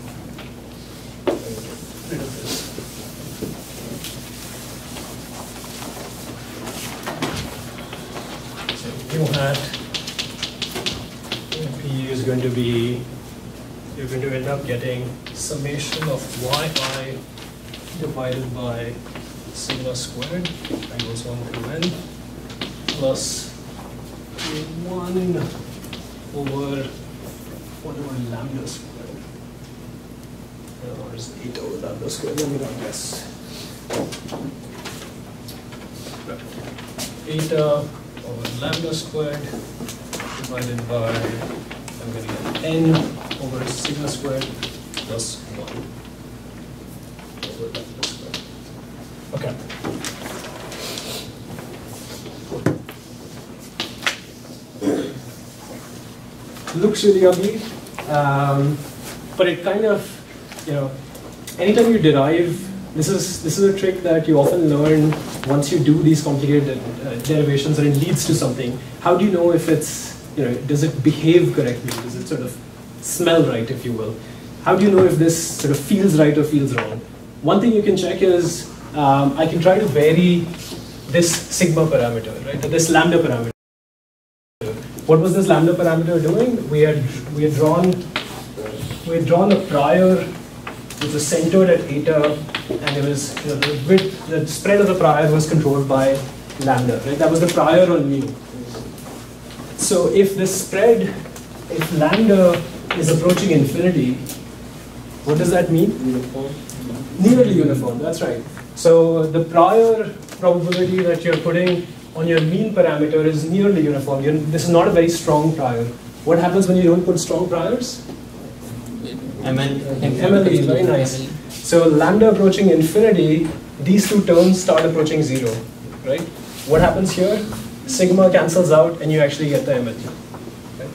Rid of this. So mu hat P is going to be, you're going to end up getting summation of yi divided by sigma squared, that goes 1 through n, plus 1 over lambda squared. Or is 8 over lambda squared? Let me not guess. Eta over lambda squared divided by, I'm going to get n over sigma squared plus 1 over lambda squared. Okay. Looks really ugly, but it kind of, anytime you derive, this is a trick that you often learn once you do these complicated derivations and it leads to something. How do you know if it's, does it behave correctly? Does it sort of smell right, if you will? How do you know if this sort of feels right or feels wrong? One thing you can check is, I can try to vary this sigma parameter, right? This lambda parameter. What was this lambda parameter doing? We had drawn we had drawn a prior which was centered at eta, and it was, the width, the spread of the prior was controlled by lambda, right? That was the prior on mu. So if this spread, if lambda is approaching infinity, what does that mean? Uniform. Nearly uniform, that's right. So the prior probability that you're putting on your mean parameter is nearly uniform. This is not a very strong prior. What happens when you don't put strong priors? MLE, very nice. So lambda approaching infinity, these two terms start approaching 0, right? What happens here? Sigma cancels out and you actually get the MLE. Right?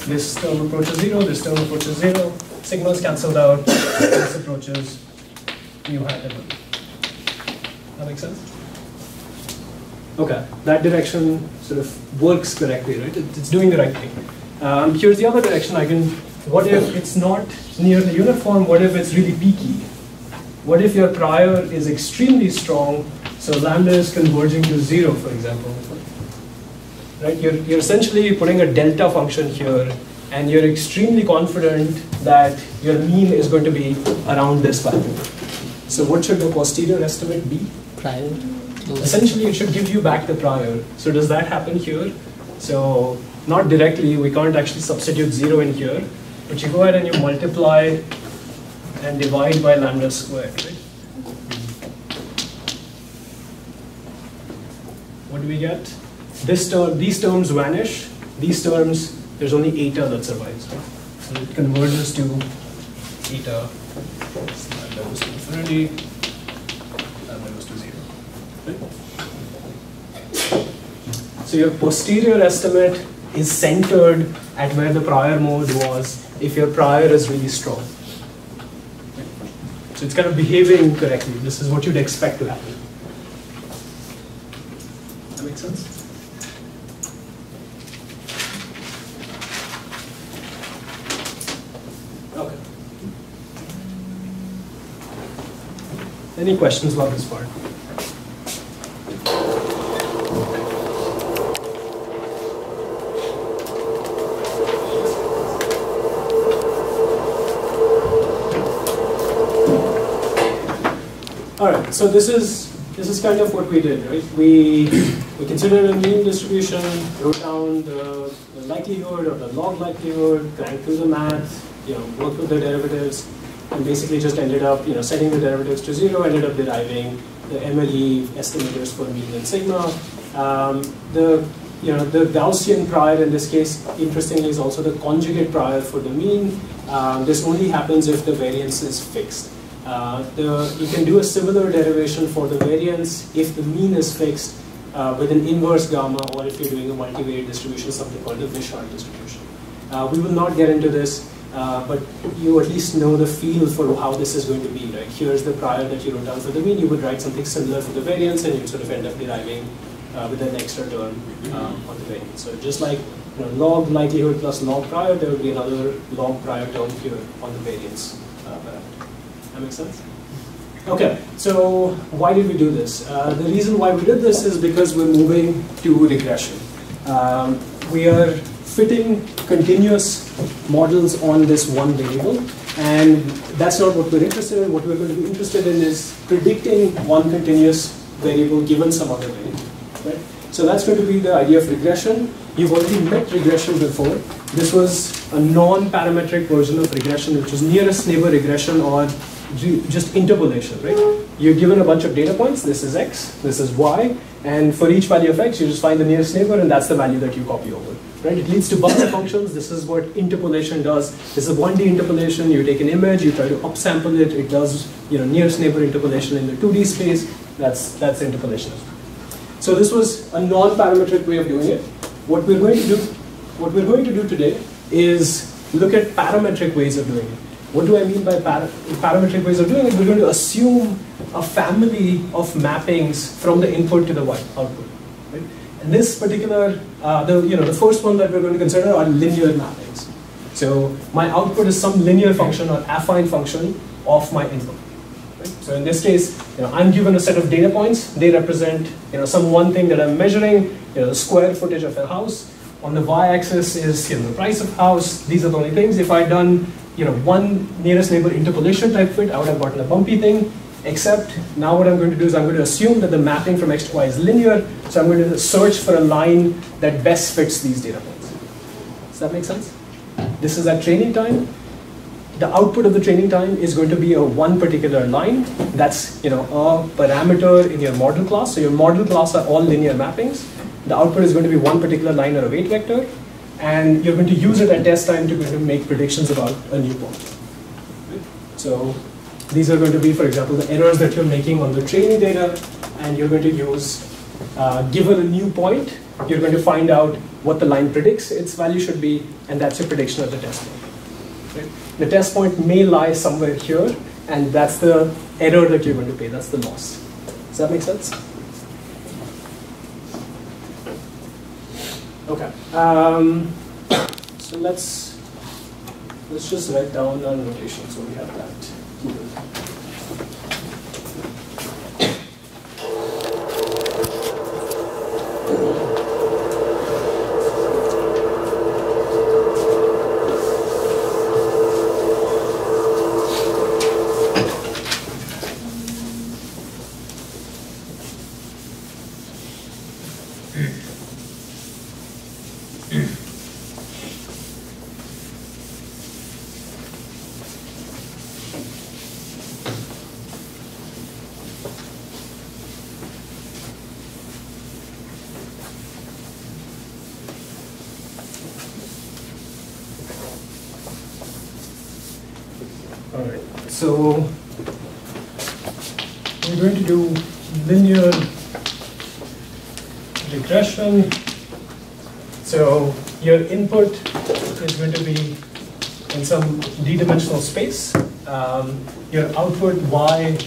This term approaches 0, this term approaches 0, sigma's cancelled out, this approaches mu hat MLE. That makes sense? Okay, that direction sort of works correctly, right? It's doing the right thing. Here's the other direction. What if it's not nearly uniform? What if it's really peaky? What if your prior is extremely strong, so lambda is converging to 0, for example? Right? You're essentially putting a delta function here, and you're extremely confident that your mean is going to be around this value. So what should the posterior estimate be? Prior. Essentially, it should give you back the prior. So does that happen here? So not directly, we can't actually substitute 0 in here, but you go ahead and you multiply and divide by lambda squared, right? What do we get? This term, these terms vanish. These terms, there's only eta that survives, right? So it converges to eta. Lambda goes to infinity. Lambda goes to 0. Right? So your posterior estimate is centered at where the prior mode was if your prior is really strong. So it's kind of behaving correctly. This is what you'd expect to happen. That makes sense? Okay. Any questions about this part? All right, so this is kind of what we did, right? We considered a mean distribution, wrote down the likelihood or the log likelihood, cranked through the math, worked with the derivatives, and basically just ended up, setting the derivatives to 0, ended up deriving the MLE estimators for mean and sigma. The Gaussian prior in this case, interestingly, is also the conjugate prior for the mean. This only happens if the variance is fixed. You can do a similar derivation for the variance if the mean is fixed with an inverse gamma, or if you're doing a multivariate distribution, something called the Wishart distribution. We will not get into this, but you at least know the feel for how this is going to be, right? Here's the prior that you wrote down for the mean. You would write something similar for the variance, and you sort of end up deriving with an extra term on the variance. So just like log likelihood plus log prior, there will be another log prior term here on the variance parameter. That makes sense? Okay, so why did we do this? The reason why we did this is because we're moving to regression. We are fitting continuous models on this one variable, and that's not what we're interested in. What we're going to be interested in is predicting one continuous variable given some other variable. Right? So that's going to be the idea of regression. You've already met regression before. This was a non-parametric version of regression, which was nearest neighbor regression, or just interpolation, right? You're given a bunch of data points. This is x, this is y, and for each value of x, you just find the nearest neighbor, and that's the value that you copy over, right? It leads to Batra functions. This is what interpolation does. This is 1D interpolation. You take an image, you try to upsample it. It does, nearest neighbor interpolation in the 2D space. That's interpolation. So this was a non-parametric way of doing it. What we're going to do today is look at parametric ways of doing it. What do I mean by parametric ways of doing it? We're going to assume a family of mappings from the input to the output. Right? And this particular, the first one that we're going to consider are linear mappings. So my output is some linear function or affine function of my input. Right? So in this case, I'm given a set of data points. They represent some one thing that I'm measuring, the square footage of a house. On the y-axis is the price of house. These are the only things. If I'd done one nearest neighbor interpolation type fit, I would have gotten a bumpy thing. Except now what I'm going to do is I'm going to assume that the mapping from x to y is linear, so I'm going to search for a line that best fits these data points. Does that make sense? This is at training time. The output of the training time is going to be a one particular line. That's a parameter in your model class. So your model class are all linear mappings. The output is going to be one particular line or a weight vector, and you're going to use it at test time to make predictions about a new point. So these are going to be, for example, the errors that you're making on the training data, and you're going to use, given a new point, you're going to find out what the line predicts its value should be, and that's your prediction of the test point. Right? The test point may lie somewhere here, and that's the error that you're going to pay, that's the loss. Does that make sense? Okay. So let's just write down our notation so we have that. So we're going to do linear regression. So your input is going to be in some d-dimensional space. Your output y,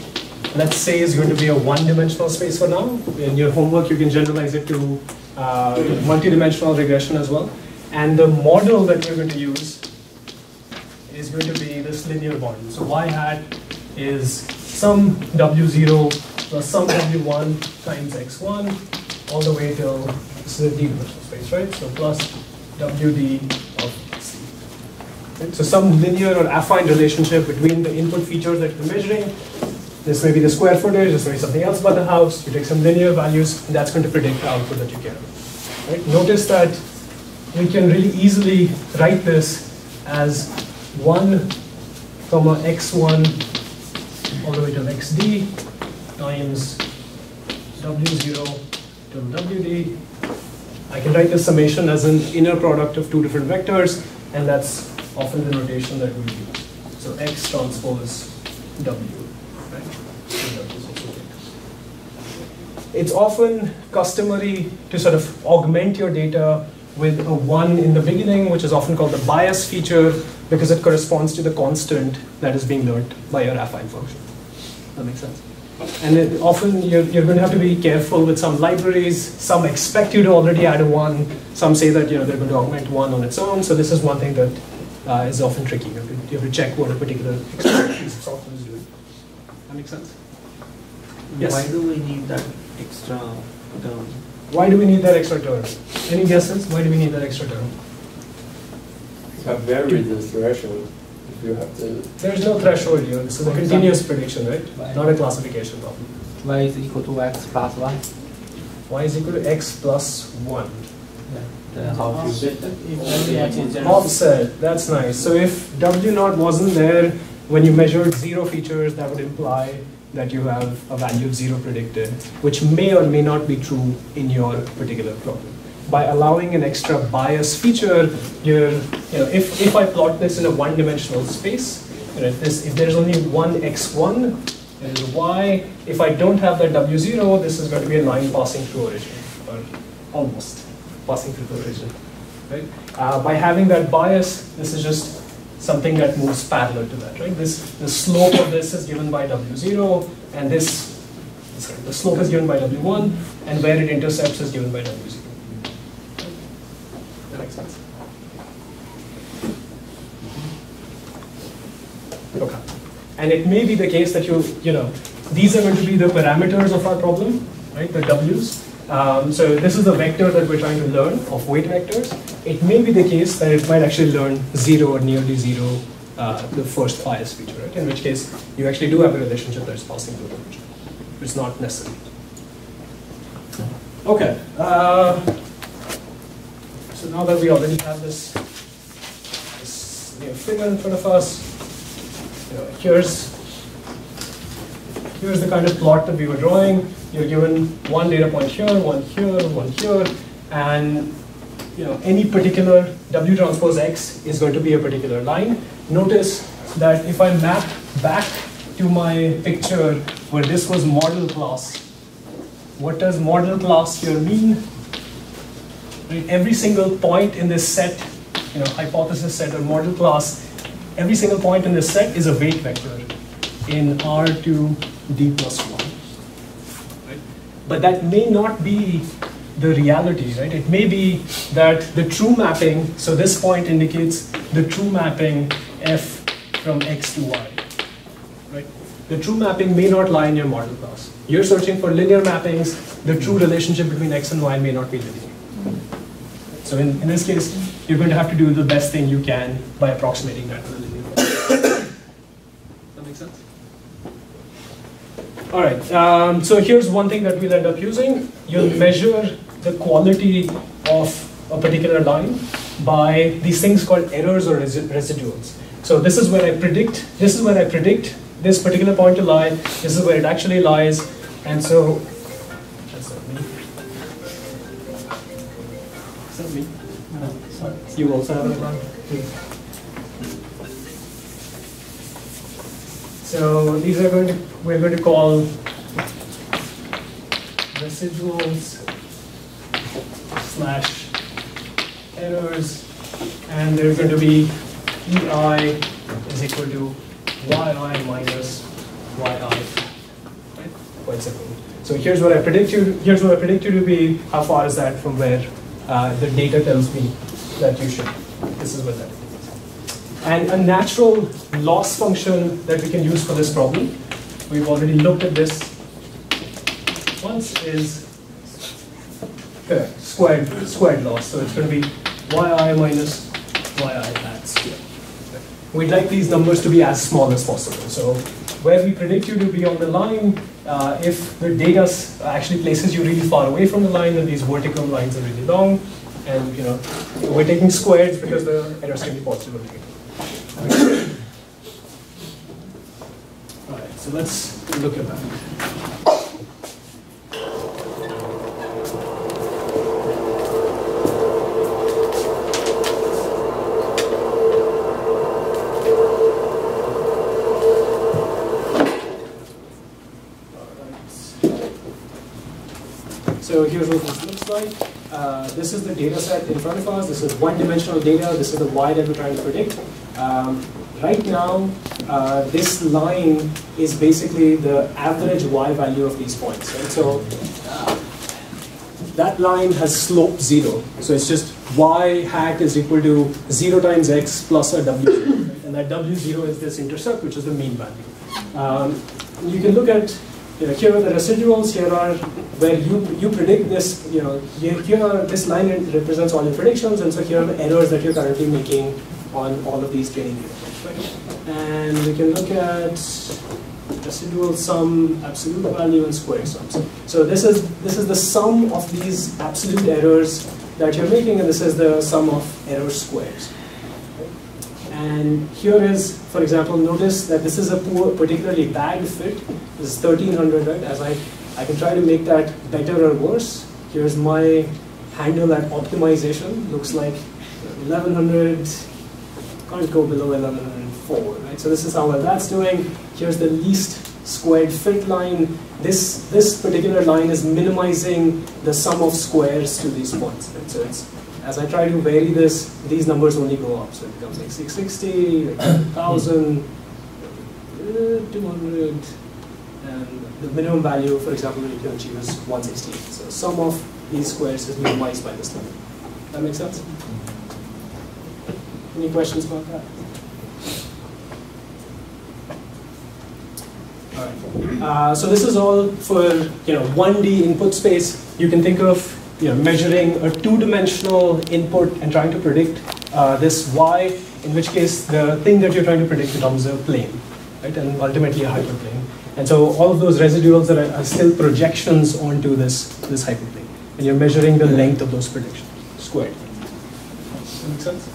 let's say, is going to be a one-dimensional space for now. In your homework, you can generalize it to multi-dimensional regression as well. And the model that you're going to use is going to be this linear model. So y hat is some w0 plus some w1 times x1 all the way till, this is a d-dimensional space, right? So plus wd of c. Right? So some linear or affine relationship between the input features that you're measuring. This may be the square footage, this may be something else about the house. You take some linear values, and that's going to predict the output that you get. Right? Notice that we can really easily write this as 1 comma x1 all the way to xd times w0 till wd. I can write the summation as an inner product of two different vectors, and that's often the notation that we use. So x transpose w. Right? It's often customary to sort of augment your data with a 1 in the beginning, which is often called the bias feature, because it corresponds to the constant that is being learned by your affine function. That makes sense? And often you're going to have to be careful with some libraries. Some expect you to already add a 1. Some say that they're going to augment 1 on its own. So this is one thing that is often tricky. You have to check what a particular piece of software is doing. That makes sense? Yes? Why do we need that extra term? Why do we need that extra term? Any guesses? Why do we need that extra term? Where is the threshold? If you have to. There's no threshold here. This is a continuous prediction, right? Not a classification problem. Y is equal to x plus 1. Y is equal to x plus 1. Then how do you get that? Offset, that's nice. So if W0 wasn't there when you measured 0 features, that would imply that you have a value of 0 predicted, which may or may not be true in your particular problem. By allowing an extra bias feature, if I plot this in a one-dimensional space, if there's only one x1, there is a y. If I don't have that w0, this is going to be a line passing through origin, or almost passing through the origin. Right? By having that bias, this is just something that moves parallel to that. Right? The slope of this is given by w0, and the slope is given by w1, and where it intercepts is given by w0. That makes sense. Okay. And it may be the case that these are going to be the parameters of our problem, right? The w's. So this is the vector that we're trying to learn of weight vectors. It may be the case that it might actually learn 0 or nearly 0 the first bias feature, right? In which case, you actually do have a relationship that's passing through the region. It's not necessary. Okay. So now that we already have this figure in front of us, here's the kind of plot that we were drawing. You're given one data point here, one here, and any particular W transpose X is going to be a particular line. Notice that if I map back to my picture where this was model class, what does model class here mean? Right? Every single point in this set, hypothesis set or model class, every single point in this set is a weight vector in R2 D plus 1. Right? But that may not be the reality, right? It may be that the true mapping, so this point indicates the true mapping F from X to Y, right? The true mapping may not lie in your model class. You're searching for linear mappings. The true relationship between X and Y may not be linear. So in this case, you're going to have to do the best thing you can by approximating that to the linear mapping. That makes sense? All right, so here's one thing that we'll end up using. You'll measure the quality of a particular line by these things called errors or residuals. So this is where I predict this particular point to lie. This is where it actually lies. And so, that's not me. Is that me? No, sorry. You also have it on? So these are we're going to call residuals / errors, and they're going to be EI is equal to YI minus YI. Right? Quite simple. So here's what I predict you to be. How far is that from where the data tells me that you should? This is what that is. And a natural loss function that we can use for this problem, we've already looked at this once, is squared loss. So it's going to be yi minus yi hat squared. We'd like these numbers to be as small as possible. So where we predict you to be on the line, if the data actually places you really far away from the line, then these vertical lines are really long. And we're taking squares because the errors can be positive or negative. All right, so let's look at that. So here's what this looks like. This is the data set in front of us. This is one-dimensional data. This is the y that we're trying to predict. Right now, this line is basically the average y value of these points. Right? So that line has slope 0. So it's just y hat is equal to 0 times x plus a w0. Right? And that w0 is this intercept, which is the mean value. You can look at here are the residuals. Here are where you predict this. This line represents all your predictions, and so here are the errors that you're currently making on all of these training data. Right? And we can look at residual sum, absolute value, and square sum. So this is the sum of these absolute errors that you're making, and this is the sum of error squares. And here is, for example, notice that this is a particularly bad fit. This is 1300, right? As I can try to make that better or worse. Here's my handle at optimization. Looks like 1100, can't go below 1104, right? So this is how well that's doing. Here's the least squared fit line. This particular line is minimizing the sum of squares to these points, right? So it's, as I try to vary this, these numbers only go up. So it becomes like 660, like 1000, 200, and the minimum value, for example, that you can achieve is 168. So sum of these squares is minimized by this number. That makes sense? Any questions about that? All right. So this is all for 1D input space. You can think of measuring a two-dimensional input and trying to predict this y, in which case the thing that you're trying to predict becomes a plane, right, and ultimately a hyperplane. And so all of those residuals are still projections onto this hyperplane, and you're measuring the length of those predictions squared. Does that make sense?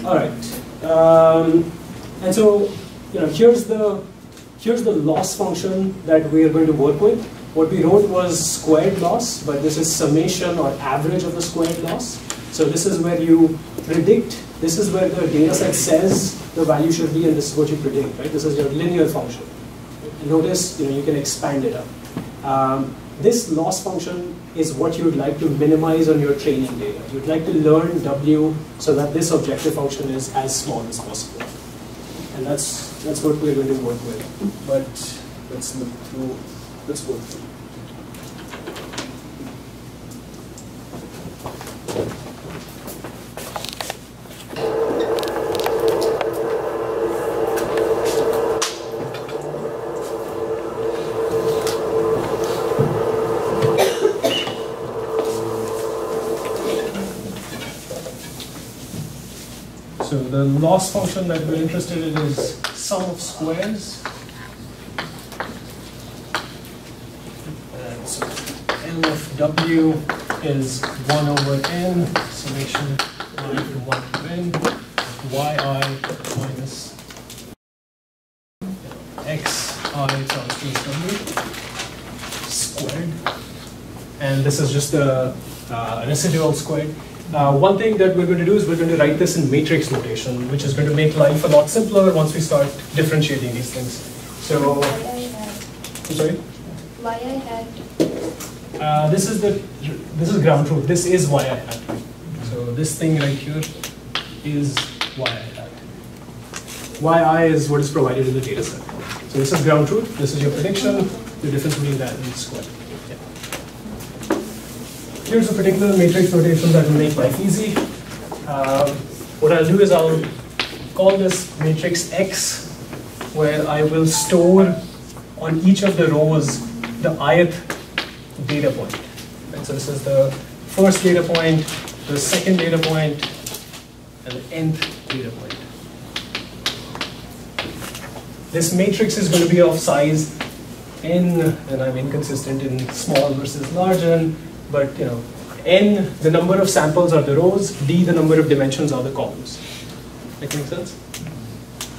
All right, and so here's the loss function that we are going to work with. What we wrote was squared loss, but this is summation or average of the squared loss. So this is where you predict, this is where the data set says the value should be, and this is what you predict, right? This is your linear function. And notice, you can expand it up. This loss function is what you would like to minimize on your training data. You'd like to learn W so that this objective function is as small as possible. And that's what we're going to work with. But let's look through, let's work through. So the loss function that we're interested in is sum of squares. And so L of W is 1 over n, summation I from 1 to n, yi minus xi transpose W squared. And this is just the residual squared. One thing that we're going to do is we're going to write this in matrix notation, which is going to make life a lot simpler once we start differentiating these things. So, I'm sorry? yi hat. This is ground truth. This is yi hat. So this thing right here is yi hat. Yi is what is provided in the data set. So this is ground truth. This is your prediction. The difference between that and square. Here's a particular matrix notation that will make life easy. What I'll do is I'll call this matrix X, where I will store on each of the rows the ith data point. And so this is the first data point, the second data point, and the nth data point. This matrix is going to be of size n, and I'm inconsistent in small versus large n. But n, the number of samples are the rows, d, the number of dimensions are the columns. That makes sense?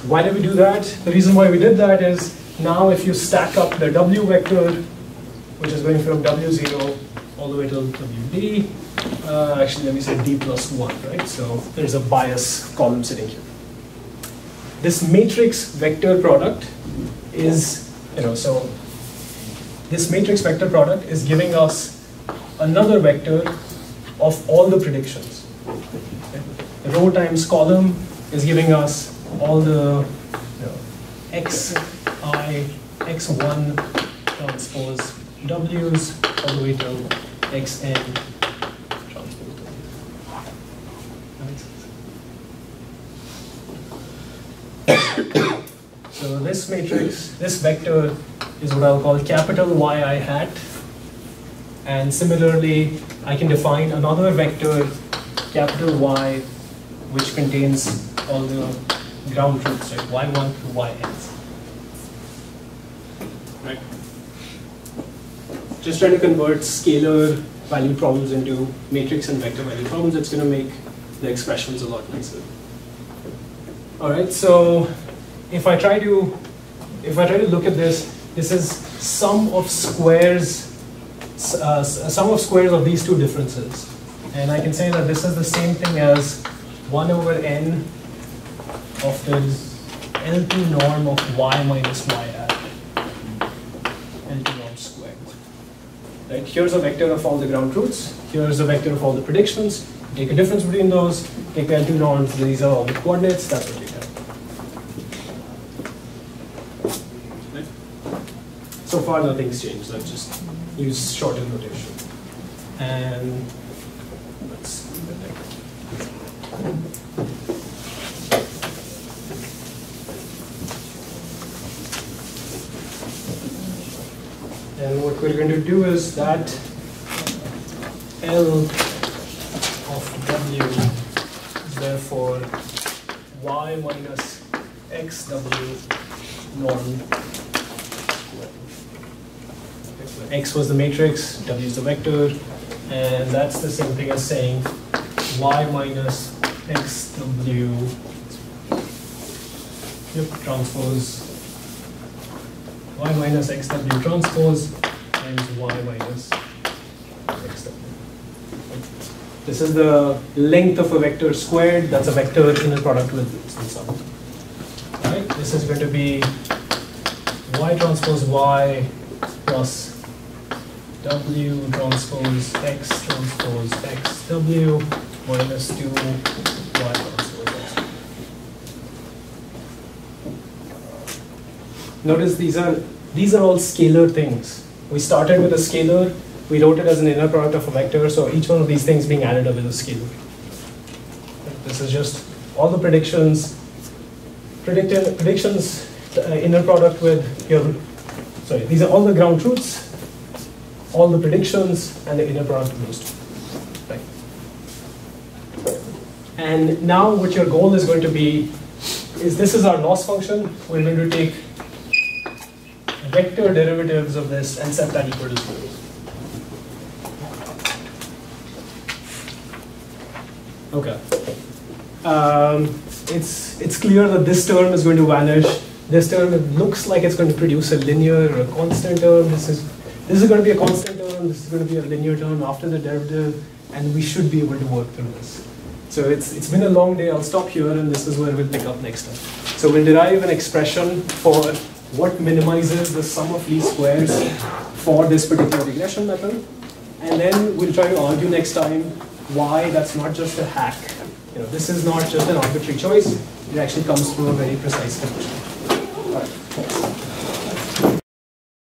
Why did we do that? The reason why we did that is now if you stack up the w vector, which is going from w0 all the way till wd, actually let me say d plus 1, right? So there's a bias column sitting here. This matrix vector product is, so this matrix vector product is giving us another vector of all the predictions. Okay? Row times column is giving us all the xi, x1 transpose w's all the way to xn transpose w. That makes sense? So this matrix, this vector is what I'll call capital yi hat. And similarly, I can define another vector, capital Y, which contains all the ground truths, right? Y1 through yn. Right? Just trying to convert scalar value problems into matrix and vector value problems. It's going to make the expressions a lot nicer. All right. So if I try to look at this, this is sum of squares. Sum of squares of these two differences. And I can say that this is the same thing as 1 over n of the L2 norm of y minus y hat. L2 norm squared. Right? Here's a vector of all the ground truths. Here's a vector of all the predictions. Take a difference between those. Take the L2 norms. These are all the coordinates. That's what you get. Right? So far, nothing's changed. Let's just use shortened notation. And let's leave it there. And what we're going to do is that L of W therefore y minus xw norm. X was the matrix, W is the vector, and that's the same thing as saying y minus xw transpose y minus xw transpose times y minus xw. This is the length of a vector squared. That's a vector inner product with some sum. Right? This is going to be y transpose y plus w transpose x xw minus 2 y transpose x. Notice these are all scalar things. We started with a scalar, we wrote it as an inner product of a vector, so each one of these things being added up is a scalar. This is just all the predictions, inner product with your, sorry, these are all the ground truths, all the predictions, and the inner product of those two. Right. And now what your goal is going to be is, this is our loss function. We're going to take vector derivatives of this and set that equal to 0. Okay. It's clear that this term is going to vanish. This term, it looks like it's going to produce a linear or a constant term. This is going to be a constant term. This is going to be a linear term after the derivative, and we should be able to work through this. So it's been a long day. I'll stop here, and this is where we'll pick up next time. So we'll derive an expression for what minimizes the sum of least squares for this particular regression method, and then we'll try to argue next time why that's not just a hack. This is not just an arbitrary choice. It actually comes from a very precise condition.